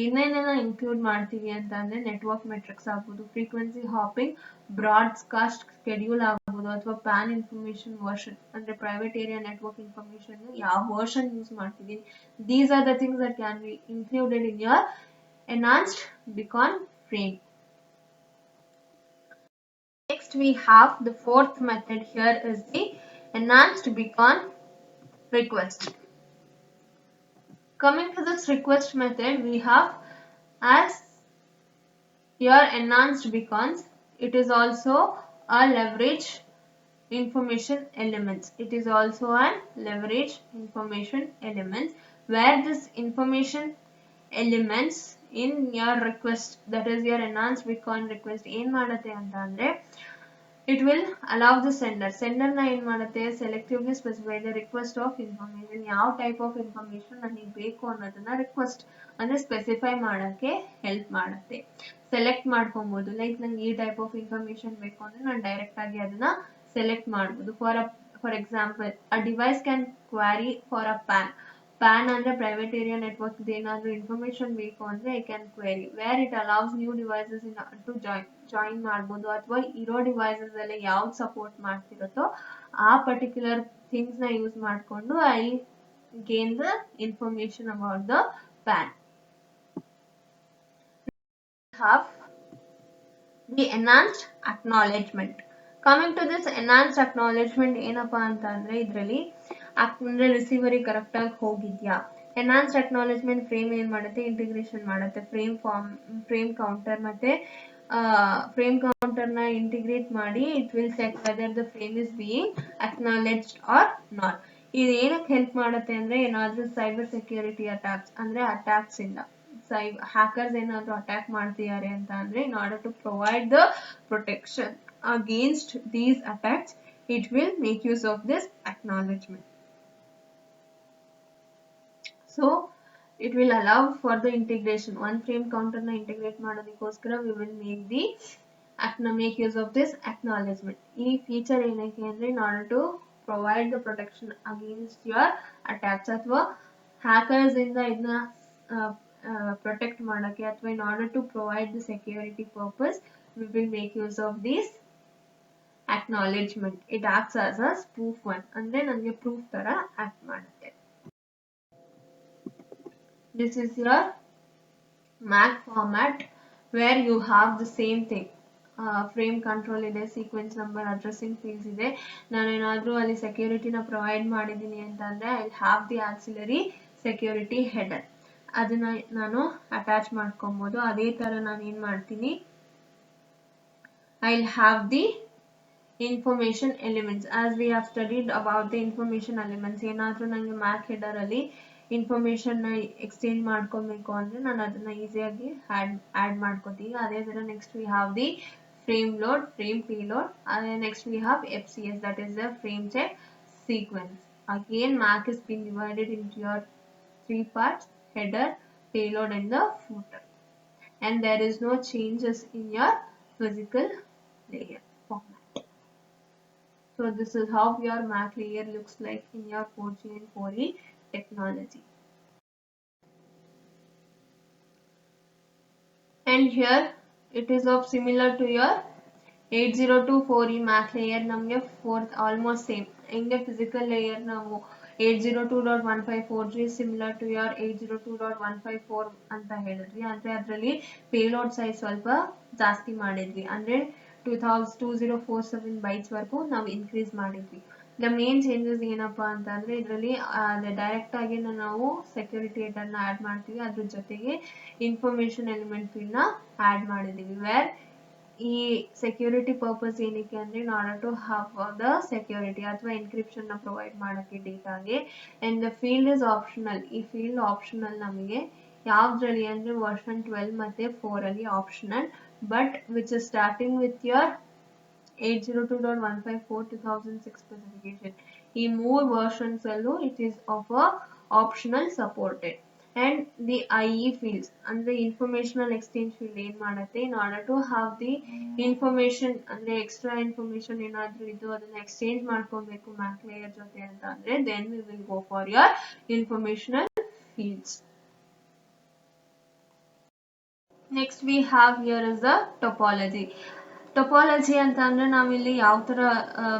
A: ಏನೇನೆಲ್ಲ ಇನ್ಕ್ಲೂಡ್ ಮಾಡ್ತೀವಿ ಅಂತ ಅಂದ್ರೆ ನೆಟ್ವರ್ಕ್ ಮೆಟ್ರಿಕ್ಸ್ ಆಗ್ಬೋದು, ಫ್ರೀಕ್ವೆನ್ಸಿ ಹಾಪಿಂಗ್, ಬ್ರಾಡ್ಕಾಸ್ಟ್ ಶೆಡ್ಯೂಲ್ ಆಗ್ಬೋದು ಅಥವಾ ಪ್ಯಾನ್ ಇನ್ಫಾರ್ಮೇಶನ್ ವರ್ಷನ್ ಅಂದ್ರೆ ಪ್ರೈವೇಟ್ ಏರಿಯಾ ನೆಟ್ವರ್ಕ್ ಇನ್ಫಾರ್ಮೇಶನ್ ಯಾವ ವರ್ಷನ್ ಯೂಸ್ ಮಾಡ್ತಿದೀನಿ. These are the things that can be included in your enhanced beacon frame. Next we have the fourth method here is the enhanced beacon request. Coming to this request method, we have as your enhanced beacons, it is also a leverage information elements. It is also a leverage information elements where this information elements in your request, that is your enhanced beacon request ಏನ್ ಮಾಡುತ್ತೆ ಅಂತ ಅಂದ್ರೆ It will allow the sender ನ ಏನ್ ಮಾಡುತ್ತೆ, selectively specify the request of information. ಯಾವ type of information ನನಗೆ ಬೇಕು ಅನ್ನೋದನ್ನ ರಿಕ್ವೆಸ್ಟ್ ಅಂದ್ರೆ ಸ್ಪೆಸಿಫೈ ಮಾಡಕ್ಕೆ ಹೆಲ್ಪ್ ಮಾಡುತ್ತೆ. ಸೆಲೆಕ್ಟ್ ಮಾಡ್ಕೊಬಹುದು, ಲೈಕ್ ನಂಗೆ ಈ ಟೈಪ್ ಆಫ್ ಇನ್ಫಾರ್ಮೇಶನ್ ಬೇಕು ಅಂದ್ರೆ ನಾನು ಡೈರೆಕ್ಟ್ ಆಗಿ ಅದನ್ನ ಸೆಲೆಕ್ಟ್ ಮಾಡಬಹುದು. For example, a device can query for a PAN ಅಂದ್ರೆ ಪ್ರೈವೇಟ್ ಏರಿಯಾ ನೆಟ್ವರ್ಕ್ ಏನಾದ್ರೂ ಇನ್ಫಾರ್ಮೇಶನ್ ಬೇಕು ಅಂದ್ರೆ I can query where it allows new devices to join ಮಾಡ್ಬೋದು, ಅಥವಾ ಇರೋ ಡಿವೈಸಸ್ ಅಲ್ಲಿ ಯಾವ್ದು ಸಪೋರ್ಟ್ ಮಾಡ್ತಿರುತ್ತೋ ಆ ಪರ್ಟಿಕ್ಯುಲರ್ ಥಿಂಗ್ಸ್ ನ ಯೂಸ್ ಮಾಡ್ಕೊಂಡು I gain the information about the PAN. Have the enhanced acknowledgement. Coming to this enhanced acknowledgement ಏನಪ್ಪಾ ಅಂತ ಅಂದ್ರೆ ಇದ್ರಲ್ಲಿ ಅಂದ್ರೆ ರಿಸೀವರಿಗೆ ಕರೆಕ್ಟ್ ಆಗಿ ಹೋಗಿದ್ಯಾ. ಎನ್ಹಾನ್ಸ್ಡ್ ಅಕ್ನಾಲೆಜ್ಮೆಂಟ್ ಫ್ರೇಮ್ ಏನ್ ಮಾಡುತ್ತೆ, ಇಂಟಿಗ್ರೇಷನ್ ಮಾಡುತ್ತೆ ಫ್ರೇಮ್ ಕೌಂಟರ್ ಮತ್ತೆ ಫ್ರೇಮ್ ಕೌಂಟರ್ ನ ಇಂಟಿಗ್ರೇಟ್ ಮಾಡಿ it will check whether the frame is being acknowledged or not. ಇದು ಏನಕ್ಕೆ ಹೆಲ್ಪ್ ಮಾಡುತ್ತೆ ಅಂದ್ರೆ ಏನಾದ್ರೂ ಸೈಬರ್ ಸೆಕ್ಯೂರಿಟಿ ಅಟ್ಯಾಕ್ಸ್ ಅಂದ್ರೆ ಅಟ್ಯಾಕ್ಸ್ ಇಂದ ಹ್ಯಾಕರ್ಸ್ ಏನಾದ್ರು ಅಟ್ಯಾಕ್ ಮಾಡ್ತಿದ್ದಾರೆ ಅಂತ ಅಂದ್ರೆ in order to provide the protection against these attacks, it will make use of this acknowledgement. So it will allow for the integration. One frame counter na integrate ಮಾಡೋದಕ್ಕೋಸ್ಕರ we will make use of this acknowledgement. ಈ feature ಏನಕ್ಕೆ ಅಂದ್ರೆ in order to provide the protection against your attacks ಅಥವಾ hackers ಇಂದ ಇದನ್ನ protect ಮಾಡಕ್ಕೆ ಅಥವಾ in order to provide the security purpose we will make use of this acknowledgement. It acts as a proof one ಅಂದ್ರೆ ನಮಗೆ proof ತರ act ಮಾಡುತ್ತೆ. This is your MAC format where you have the same thing. Frame control ಇದೆ, sequence number, addressing fields ಇದೆ. ನಾನೇನಾದ್ರೂ ಅಲ್ಲಿ ಸೆಕ್ಯೂರಿಟಿನ provide ಮಾಡಿದ್ದೀನಿ ಅಂತ ಅಂದ್ರೆ I have the auxiliary security header, ಅದನ್ನ ನಾನು ಅಟ್ಯಾಚ್ ಮಾಡ್ಕೊಬಹುದು. ಅದೇ ತರ ನಾನು ಏನ್ ಮಾಡ್ತೀನಿ, I have the information elements. As we have studied about the information elements, ಏನಾದ್ರೂ ನಂಗೆ ಮ್ಯಾಕ್ ಹೆಡರ್ ಅಲ್ಲಿ ಇನ್ಫಾರ್ಮೇಶನ್ ನ ಎಕ್ಸ್ಚೇಂಜ್ ಮಾಡ್ಕೊಬೇಕು ಅಂದ್ರೆ ನಾನು ಅದನ್ನ ಈಸಿಯಾಗಿ ಆಡ್ ಮಾಡ್ಕೋತೀವಿ. ಅದೇ ತರ next we have the frame load, frame payload, and then next we have FCS, that is the frame check sequence. Again MAC is being divided into your three parts: header, payload and the footer, and there is no changes in your physical layer format. So this is how your MAC layer looks like in your 4G and 4E technology. And here it is of similar to your 8024E MAC layer. ನಮಗೆ almost same. ಹೆಂಗೆ physical layer ನಾವು 802.154G similar to your 802.154 ಅಂತ ಹೇಳಿದ್ವಿ. ಅಂದ್ರೆ ಅದರಲ್ಲಿ payload size ಸ್ವಲ್ಪ ಜಾಸ್ತಿ ಮಾಡಿದ್ವಿ, ಅಂದ್ರೆ 2047 bytes ವರೆಗೂ ನಾವು ಇನ್ಕ್ರೀಸ್ ಮಾಡಿದ್ವಿ. ದ ಮೇನ್ ಚೇಂಜಸ್ ಏನಪ್ಪಾ ಅಂತ ಅಂದ್ರೆ ಇದರಲ್ಲಿ ಡೈರೆಕ್ಟ್ ಆಗಿ ನಾವು ಸೆಕ್ಯೂರಿಟಿ ಹೆಡರ್ ನ ಆಡ್ ಮಾಡ್ತೀವಿ, ಅದ್ರ ಜೊತೆಗೆ ಇನ್ಫಾರ್ಮೇಶನ್ ಎಲಿಮೆಂಟ್ ಫೀಲ್ಡ್ ನ ಆಡ್ ಮಾಡಿದೀವಿ. ವೇರ್ ಈ ಸೆಕ್ಯೂರಿಟಿ ಪರ್ಪಸ್ ಏನಕ್ಕೆ ಅಂದ್ರೆ in order to have the security ಅಥವಾ ಎನ್ಕ್ರಿಪ್ಷನ್ ನ ಪ್ರೊವೈಡ್ ಮಾಡಕ್ಕೆ ಡೇಟಾಗೆ. And the field is optional. ಈ ಫೀಲ್ಡ್ ಆಪ್ಷನಲ್ ನಮಗೆ ಯಾವ್ದ್ರಲ್ಲಿ ಅಂದ್ರೆ ವರ್ಷನ್ 12 ಮತ್ತೆ 4 ಅಲ್ಲಿ optional, but which is starting with your 802.154 2006 specification. ಈ ಮೂರ್ ವರ್ಷನ್ಸ್ ಅಲ್ಲೂ it is of optional supported. and the IE fields ಅಂದ್ರೆ informational exchange field ಏನ್ ಮಾಡುತ್ತೆ, in order to have the information ಅಂದ್ರೆ extra information ಏನಾದ್ರೂ ಇದ್ದು ಅದನ್ನ ಎಕ್ಸ್ಚೇಂಜ್ ಮಾಡ್ಕೊಬೇಕು MAC layer ಜೊತೆ ಅಂತ ಅಂದ್ರೆ then we will go for your informational fields. Next we have here is the topology. Topology ಅಂತ ಅಂದ್ರೆ ನಾವಿಲ್ಲಿ ಯಾವ ತರ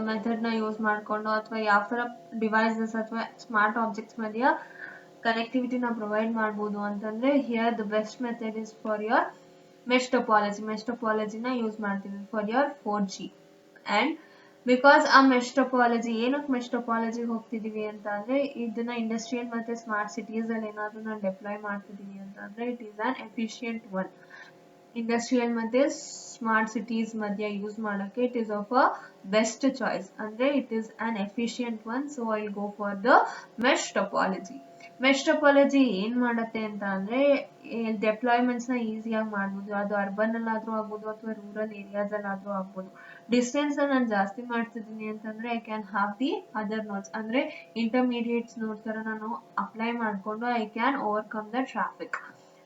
A: ಮೆಥಡ್ ನ ಯೂಸ್ ಮಾಡ್ಕೊಂಡು ಅಥವಾ ಯಾವ ತರ ಡಿವೈಸಸ್ ಅಥವಾ ಸ್ಮಾರ್ಟ್ ಆಬ್ಜೆಕ್ಟ್ಸ್ ಮಧ್ಯ ಕನೆಕ್ಟಿವಿಟಿನ ಪ್ರೊವೈಡ್ ಮಾಡ್ಬೋದು ಅಂತಂದ್ರೆ here the best method is for your mesh topology. Mesh ಟೊಪಾಲಜಿನ ಯೂಸ್ ಮಾಡ್ತೀವಿ for your 4G. And because ಆ ಮೆಶ್ ಟೊಪಾಲಜಿ ಏನಕ್ಕೆ ಮೆಶ್ ಟೊಪಾಲಜಿ ಹೋಗ್ತಿದೀವಿ ಅಂತ ಅಂದ್ರೆ ಇದನ್ನ ಇಂಡಸ್ಟ್ರಿಯಲ್ ಮತ್ತೆ ಸ್ಮಾರ್ಟ್ ಸಿಟೀಸ್ ಅಲ್ಲಿ ಏನಾದ್ರು ನಾನು ಡೆಪ್ಲಾಯ್ ಮಾಡ್ತಿದೀನಿ ಅಂತ ಅಂದ್ರೆ it is an efficient one. Industrial ಮತ್ತೆ ಸ್ಮಾರ್ಟ್ ಸಿಟೀಸ್ ಮಧ್ಯ ಯೂಸ್ ಮಾಡಕ್ಕೆ it is of a best choice, ಅಂದ್ರೆ it is an efficient one. So I go for the mesh topology. Mesh topology ಏನ್ ಮಾಡತ್ತೆ ಅಂತ ಅಂದ್ರೆ ಡೆಪ್ಲಾಯ್ಮೆಂಟ್ಸ್ ನ ಈಸಿಯಾಗಿ ಮಾಡ್ಬೋದು. ಅದು ಅರ್ಬನ್ ಅಲ್ಲಾದ್ರೂ ಆಗ್ಬೋದು ಅಥವಾ ರೂರಲ್ ಏರಿಯಾಸ್ ಅಲ್ಲಾದ್ರೂ ಆಗ್ಬೋದು. ಡಿಸ್ಟೆನ್ಸ್ ನಾನು ಜಾಸ್ತಿ ಮಾಡ್ತಿದ್ದೀನಿ ಅಂತಂದ್ರೆ I can have the other nodes, ಅಂದ್ರೆ ಇಂಟರ್ಮೀಡಿಯೇಟ್ಸ್ ನೋಟ್ ತರ ನಾನು ಅಪ್ಲೈ ಮಾಡ್ಕೊಂಡು I can overcome the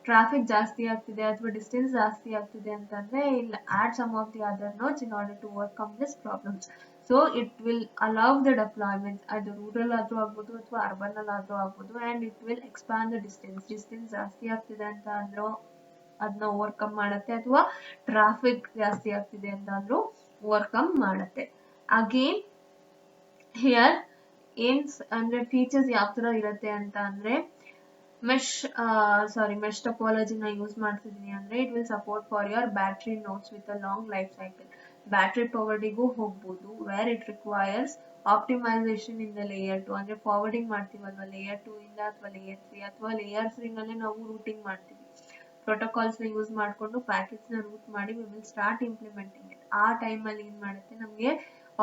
A: traffic ಜಾಸ್ತಿ ಆಗ್ತಿದೆ ಅಥವಾ ಡಿಸ್ಟೆನ್ಸ್ ಜಾಸ್ತಿ ಆಗ್ತಿದೆ ಅಂತಂದ್ರೆ ಇಲ್ಲ add some of the other nodes in order to overcome this problems. So it will allow the deployment, ಅದು ರೂರಲ್ ಆದ್ರೂ ಆಗ್ಬೋದು ಅಥವಾ ಅರ್ಬನ್ ಅಲ್ಲಾದ್ರೂ ಆಗ್ಬೋದು, and it will expand the distance ಜಾಸ್ತಿ ಆಗ್ತಿದೆ ಅಂತ ಅಂದ್ರೂ ಅದನ್ನ ಓವರ್ಕಮ್ ಮಾಡತ್ತೆ, ಅಥವಾ ಟ್ರಾಫಿಕ್ ಜಾಸ್ತಿ ಆಗ್ತಿದೆ ಅಂತ ಅಂದ್ರೂ ಓವರ್ಕಮ್ ಮಾಡತ್ತೆ. ಅಗೇನ್ ಹಿಯರ್ ಏನ್ ಅಂದ್ರೆ ಫೀಚರ್ಸ್ ಯಾವ ತರ ಇರುತ್ತೆ ಅಂತ ಅಂದ್ರೆ ಮೆಶ್ ಟೋಪೋಲಜಿನ ಯೂಸ್ ಮಾಡ್ತಿದೀನಿ ಅಂದ್ರೆ it will support for your battery nodes with a long life cycle. Battery ಪವರ್ಡಿಗೂ ಹೋಗ್ಬೋದು, where it requires optimisation in the layer 2, ಅಂದ್ರೆ ಫಾರ್ವರ್ಡಿಂಗ್ ಮಾಡ್ತೀವಲ್ವಾ ಲೇಯರ್ 2 ಇಂದ ಅಥವಾ ಲೇಯರ್ 3 ಅಥವಾ ಲೇಯರ್ 3 ನಲ್ಲಿ ನಾವು ರೂಟಿಂಗ್ ಮಾಡ್ತೀವಿ. ಪ್ರೋಟೋಕಾಲ್ಸ್ ನ ಯೂಸ್ ಮಾಡ್ಕೊಂಡು ಪ್ಯಾಕೆಟ್ಸ್ ನ ರೂಟ್ ಮಾಡಿ we will start implementing it. ಆ ಟೈಮ್ ಅಲ್ಲಿ ಏನ್ ಮಾಡುತ್ತೆ ನಮಗೆ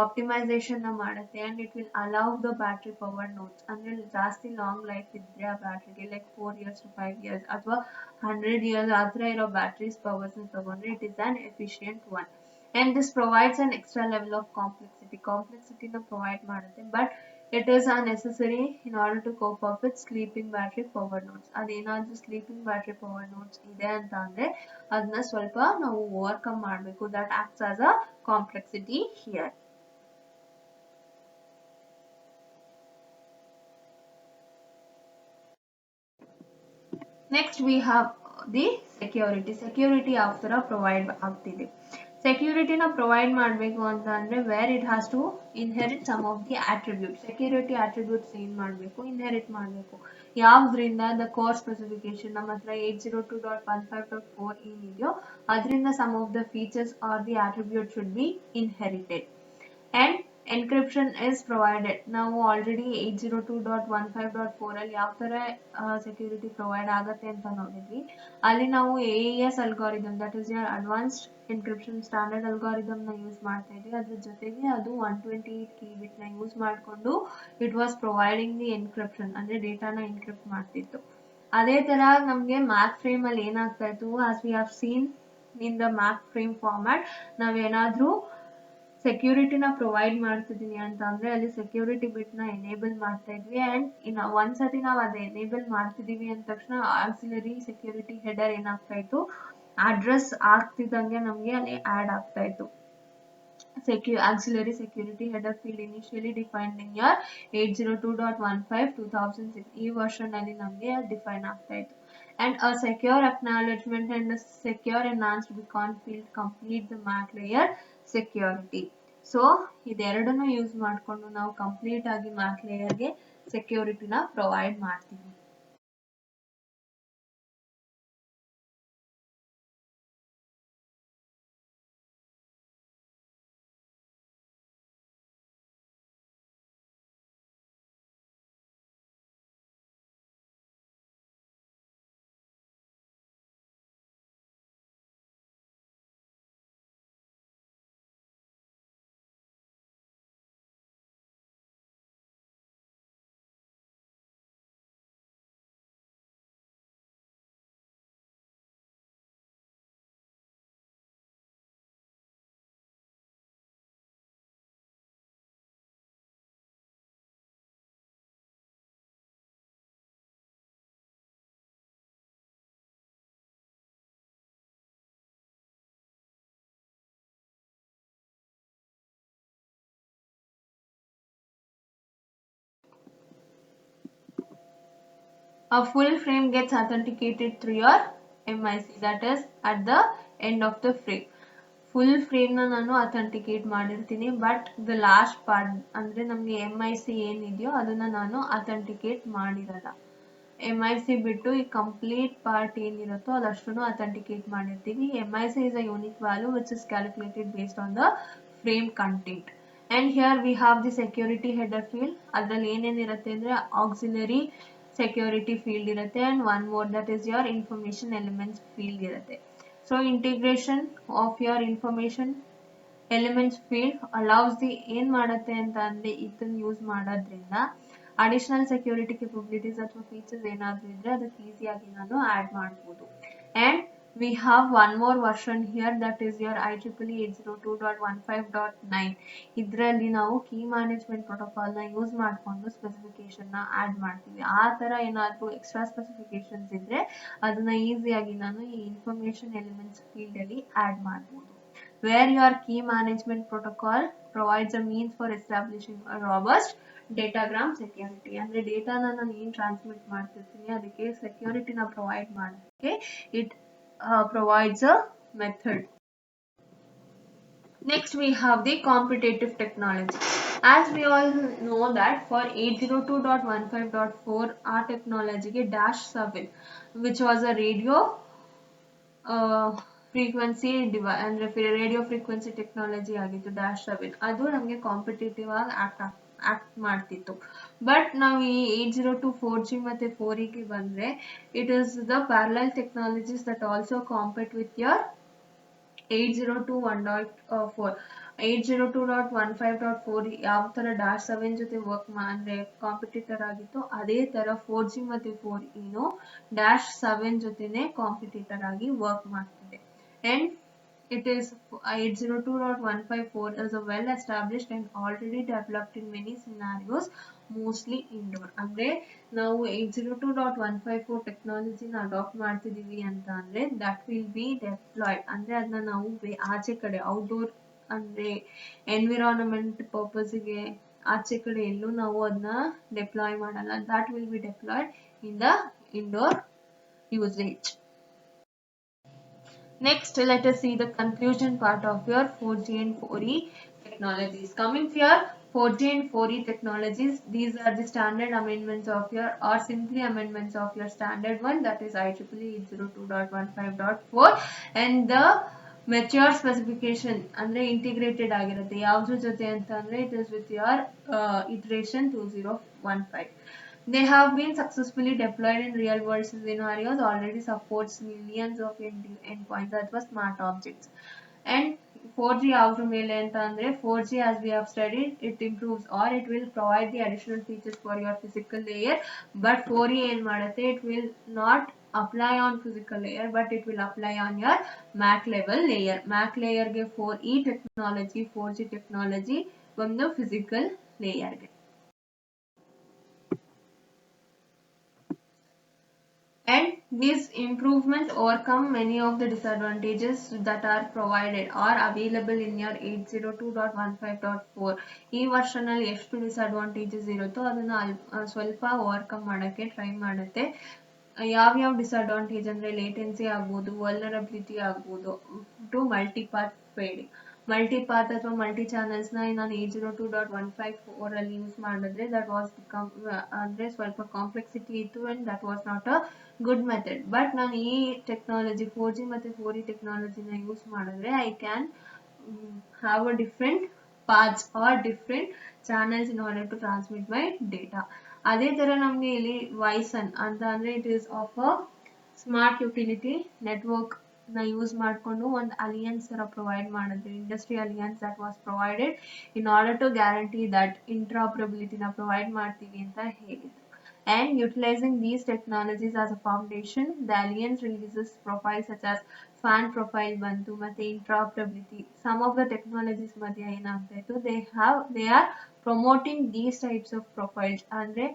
A: ಆಪ್ಟಿಮೈಸೇಷನ್ ನ ಮಾಡುತ್ತೆ, and it will allow the battery power notes, ಅಂದ್ರೆ ಜಾಸ್ತಿ ಲಾಂಗ್ ಲೈಫ್ ಇದ್ರೆ ಆ ಬ್ಯಾಟ್ರಿಗೆ ಲೈಕ್ 4 years to 5 years ಅಥವಾ 100 years ಆತರ ಇರೋ ಬ್ಯಾಟ್ರೀಸ್ ಪವರ್ಸ್ ನ ತಗೊಂಡ್ರೆ it is an efficient one. And this provides an extra level of complexity ನ provide ಮಾಡುತ್ತೆ, but it is unnecessary in order to cope up with sleeping battery power nodes. ಅದೇನಾದ್ರೂ sleeping battery power nodes ಇದೆ ಅಂತ ಅಂದ್ರೆ ಅದನ್ನ ಸ್ವಲ್ಪ ನಾವು overcome ಮಾಡಬೇಕು. that acts as a complexity here. Next we have the security ಯಾವ ತರ ಪ್ರೊವೈಡ್ ಆಗ್ತಿದೆ. ಸೆಕ್ಯೂರಿಟಿನ ಪ್ರೊವೈಡ್ ಮಾಡಬೇಕು ಅಂತ ಅಂದ್ರೆ where it has to inherit some of the attribute. Security attributes ಏನ್ ಮಾಡಬೇಕು, ಇನ್ಹೆರಿಟ್ ಮಾಡಬೇಕು. ಯಾವ್ದ್ರಿಂದ ದ ಕೋರ್ ಸ್ಪೆಸಿಫಿಕೇಶನ್ ನಮ್ಮ ಹತ್ರ 802.15.4 ಏನಿದೆಯೋ ಅದರಿಂದ some of the features are the attribute should be inherited. and encryption is provided. ನಾವು ಆಲ್ರೆಡಿ 802.15.4 ಅಲ್ಲಿ ಯಾವ ತರ ಸೆಕ್ಯೂರಿಟಿ ಪ್ರೊವೈಡ್ ಆಗತ್ತೆ ಅಂತ ನೋಡಿದ್ವಿ. ಅಲ್ಲಿ ನಾವು AES algorithm, that is your advanced encryption standard algorithm ನ ಯೂಸ್ ಮಾಡ್ತಾ ಇದ್ವಿ. ಅದ್ರ ಜೊತೆಗೆ ಅದು 128 kbit ನ ಯೂಸ್ ಮಾಡ್ಕೊಂಡು it was providing the encryption, ಅಂದ್ರೆ ಡೇಟಾನ ಎನ್ಕ್ರಿಪ್ಟ್ ಮಾಡ್ತಿತ್ತು. ಅದೇ ತರ ನಮ್ಗೆ ಮ್ಯಾಕ್ ಫ್ರೇಮ್ ಅಲ್ಲಿ ಏನಾಗ್ತಾ ಇತ್ತು, as we have seen in the MAC frame format, ನಾವೇನಾದ್ರೂ ಸೆಕ್ಯೂರಿಟಿನ ಪ್ರೊವೈಡ್ ಮಾಡ್ತಿದೀನಿ ಅಂತ ಅಂದ್ರೆ ಅಲ್ಲಿ ಸೆಕ್ಯೂರಿಟಿ ಬಿಟ್ ನ ಎನೇಬಲ್ ಮಾಡ್ತಾ ಇದ್ವಿ. ಅಂಡ್ ಇನ್ನು ಒಂದ್ಸತಿ ನಾವು ಅದೇ ಎನೇಬಲ್ ಮಾಡ್ತಿದೀವಿ ಅಂದ ತಕ್ಷಣ ಆಕ್ಸಿಲರಿ ಸೆಕ್ಯೂರಿಟಿ ಹೆಡರ್ ಏನಾಗ್ತಾ ಇತ್ತು, ಅಡ್ರೆಸ್ ಆಗ್ತಿದ್ದಂಗೆ ನಮ್ಗೆ ಅಲ್ಲಿ ಆಡ್ ಆಗ್ತಾ ಇತ್ತು. auxiliary security header field initially defined in your 802.15/2006 ಈ ವರ್ಷನ್ ಅಲ್ಲಿ ನಮ್ಗೆ ಡಿಫೈನ್ ಆಗ್ತಾ ಇತ್ತು. And a secure acknowledgement and a secure enhanced beacon field complete the MAC layer security. So ಇದೆರಡನ್ನು ಯೂಸ್ ಮಾಡ್ಕೊಂಡು ನಾವು ಕಂಪ್ಲೀಟ್ ಆಗಿ ಮ್ಯಾಕ್ ಲೇಯರ್ಗೆ ಸೆಕ್ಯೂರಿಟಿನ ಪ್ರೊವೈಡ್ ಮಾಡ್ತೀವಿ. A full frame gets authenticated through your MIC, that is at the end of the frame. Full frame ನ ನಾನು authenticate ಮಾಡಿರ್ತೀನಿ, ಬಟ್ ದ ಲಾಸ್ಟ್ ಪಾರ್ಟ್ ಅಂದ್ರೆ ನಮ್ಗೆ MIC ಏನಿದೆಯೋ ಅದನ್ನ ನಾನು ಅಥೆಂಟಿಕೇಟ್ ಮಾಡಿರಲ್ಲ. MIC ಬಿಟ್ಟು ಈ ಕಂಪ್ಲೀಟ್ ಪಾರ್ಟ್ ಏನಿರುತ್ತೋ ಅದಷ್ಟನ್ನು ಅಥೆಂಟಿಕೇಟ್ ಮಾಡಿರ್ತೀವಿ. MIC is a unique value which is calculated based on the frame content. And here we have the security header field. ಅದ್ರಲ್ಲಿ ಏನೇನಿರುತ್ತೆ ಅಂದ್ರೆ auxiliary security field ಇರುತ್ತೆ, and one more, that is your information elements field ಇರುತ್ತೆ. So integration of your information elements field allows the ಏನ್ ಮಾಡುತ್ತೆ ಅಂತ ಅಂದ್ರೆ ಇದನ್ನ use ಮಾಡೋದ್ರಿಂದ ಅಡಿಷನಲ್ ಸೆಕ್ಯೂರಿಟಿ ಕೆಪಬಿಲಿಟೀಸ್ ಅಥವಾ ಫೀಚರ್ಸ್ ಏನಾದರೂ ಇದ್ರೆ ಅದಕ್ಕೆ ಈಸಿಯಾಗಿ ನಾನು ಆ್ಯಡ್ ಮಾಡ್ಬೋದು. And we have one more version here, that is your IEEE 802.15.9. ಇದರಲ್ಲಿ ನಾವು ಕೀ ಮ್ಯಾನೇಜ್ಮೆಂಟ್ ಪ್ರೋಟೋಕಾಲ್ನ ಯೂಸ್ ಮಾಡಿಕೊಂಡು ಸ್ಪೆಸಿಫಿಕೇಶನ್ನ ಆ್ಯಡ್ ಮಾಡ್ತೀವಿ. ಆ ಥರ ಏನಾದರೂ ಎಕ್ಸ್ಟ್ರಾ ಸ್ಪೆಸಿಫಿಕೇಶನ್ಸ್ ಇದ್ದರೆ ಅದನ್ನು ಈಸಿಯಾಗಿ ನಾನು ಈ ಇನ್ಫಾರ್ಮೇಷನ್ ಎಲಿಮೆಂಟ್ಸ್ ಫೀಲ್ಡಲ್ಲಿ ಆ್ಯಡ್ ಮಾಡ್ಬೋದು. Where your key management protocol provides a means for establishing a robust datagram security. ಅಂದರೆ ಡೇಟಾನ ನಾನು ಏನು ಟ್ರಾನ್ಸ್ಮಿಟ್ ಮಾಡ್ತಿರ್ತೀನಿ ಅದಕ್ಕೆ ಸೆಕ್ಯೂರಿಟಿನ ಪ್ರೊವೈಡ್ ಮಾಡೋದಕ್ಕೆ it provides a method. Next we have the competitive technology. As we all know that for 802.15.4 our technology ge -7, which was a radio frequency ಅಂದ್ರೆ radio frequency technology ಆಗಿತ್ತು -7. ಅದು ನಮಗೆ ಕಾಂಪಿಟೇಟಿವ್ ಆಗಿ ಆಕ್ಟ್ ಮಾಡ್ತಿತ್ತು. But ನಾವು ಈ 802 4G ಮತ್ತೆ 4E ಗೆ ಬಂದ್ರೆ it is the parallel technologies that also compete with your 802.1.4. 802.15.4 ಯಾವ ತರ -7 ಜೊತೆ ವರ್ಕ್ ಅಂದ್ರೆ ಕಾಂಪಿಟೇಟರ್ ಆಗಿತ್ತು, ಅದೇ ತರ 4G ಮತ್ತೆ 4E -7 ಜೊತೆನೆ ಕಾಂಪಿಟೇಟರ್ ಆಗಿ ವರ್ಕ್ ಮಾಡ್ತಿದೆ. And it is 802.154 is a well established and already developed in many scenarios, mostly indoor. ಅಂದ್ರೆ ನಾವು 802.154 ಟೆಕ್ನಾಲಜಿನ ಅಡಾಪ್ಟ್ ಮಾಡ್ತಿದೀವಿ ಅಂತ ಅಂದ್ರೆ that will be deployed. ಅಂದ್ರೆ ಅದನ್ನ ನಾವು ಆಚೆ ಕಡೆ ಔಟ್ಡೋರ್ ಅಂದ್ರೆ ಎನ್ವಿರಾನ್ಮೆಂಟ್ ಪರ್ಪಸ್ಗೆ ಆಚೆ ಕಡೆ ಎಲ್ಲೂ ನಾವು ಅದನ್ನ ಡೆಪ್ಲಾಯ್ ಮಾಡಲ್ಲ. that will be deployed in the indoor usage. Next, let us see the conclusion part of your 4G and 4E technologies. Coming to your 4G and 4E technologies, these are the standard amendments of your or simply amendments of your standard one, that is IEEE 802.15.4, and the mature specification ಅಂದ್ರೆ integrated ಆಗಿರುತ್ತೆ. ಯಾವುದ್ರ ಜೊತೆ ಅಂತ ಅಂದ್ರೆ it is with your iteration 2015. They have been successfully deployed in real world scenarios, already supports millions of endpoints ಅಥವಾ smart objects. And 4G ಯಾವ್ದ್ರ ಮೇಲೆ ಅಂತ ಅಂದ್ರೆ 4G as we have studied, it improves or it will provide the additional features for your physical layer, but 4E ಏನ್ ಮಾಡುತ್ತೆ, it will not apply on physical layer but it will apply on your MAC level layer. MAC layer ಗೆ 4E technology 4G technology ಒಂದು physical layer ಗೆ. And these improvements overcome many of the disadvantages that are provided or available in your 802.15.4. ಈ ವರ್ಷನಲ್ಲಿ ಎಷ್ಟು disadvantages ಇರುತ್ತೋ ಅದನ್ನ ಸ್ವಲ್ಪ overcome ಮಾಡೋಕ್ಕೆ try ಮಾಡುತ್ತೆ. ಯಾವ್ಯಾವ ಡಿಸ್ಅಡ್ವಾಂಟೇಜ್ ಅಂದರೆ ಲೇಟೆನ್ಸಿ ಆಗ್ಬೋದು, ವಲ್ನರಬಿಲಿಟಿ ಆಗ್ಬೋದು, ಟು ಮಲ್ಟಿಪಾತ್ ಫೇಡಿಂಗ್. ಮಲ್ಟಿಪಾತ್ ಅಥವಾ ಮಲ್ಟಿ ಚಾನಲ್ಸ್ನ ನಾನು 802.154 ಅಲ್ಲಿ ಯೂಸ್ ಮಾಡಿದ್ರೆ ದಟ್ ವಾಸ್ ಅಂದರೆ ಸ್ವಲ್ಪ ಕಾಂಪ್ಲೆಕ್ಸಿಟಿ ಇತ್ತು and that was not a good method. But ನಾನು ಈ ಟೆಕ್ನಾಲಜಿ 4G ಮತ್ತು 4E ಟೆಕ್ನಾಲಜಿನ ಯೂಸ್ ಮಾಡಿದ್ರೆ I can have a different paths or different channels in order to transmit my data. ಅದೇ ಥರ ನಮಗೆ ಇಲ್ಲಿ ವೈಸನ್ ಅಂತ ಅಂದರೆ it is of a smart utility network ನ ಯೂಸ್ ಮಾಡಿಕೊಂಡು ಒಂದು ಅಲಿಯನ್ಸ್ ತರ ಪ್ರೊವೈಡ್ ಮಾಡಿದ್ರು, industry alliance that was provided in order to guarantee that ಇಂಟ್ರಾಪರಬಿಲಿಟಿನ ಪ್ರೊವೈಡ್ ಮಾಡ್ತೀವಿ ಅಂತ ಹೇಳಿದ್ರು. And utilizing these technologies as a foundation, the alliance releases profiles such as fan profile bantu ಮತ್ತೆ interoperability. Some of the technologies ಮಧ್ಯ ಏನಾಗ್ತಾ ಇತ್ತು, they are promoting these types of profiles. ಅಂದ್ರೆ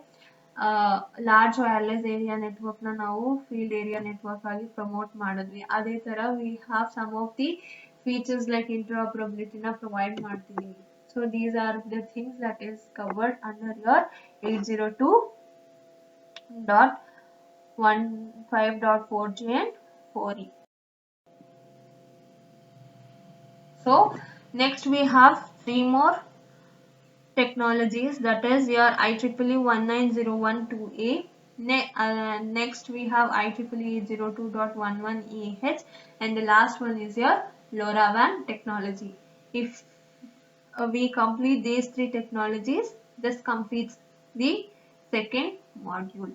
A: large wireless area network ನ ನಾವು field area network ಆಗಿ promote ಮಾಡಿದ್ವಿ. ಅದೇ ತರ we have some of the features like ಇಂಟರ್ಆಪರಬಿಲಿಟಿನ ಪ್ರೊವೈಡ್ ಮಾಡ್ತೀವಿ. So these are the things that is covered under your 802.15.4G and 4E. So next we have three more technologies, that is your IEEE 19012A. Next we have IEEE 802.11EH and the last one is your LoRaWAN technology. If we complete these three technologies, this completes the second module.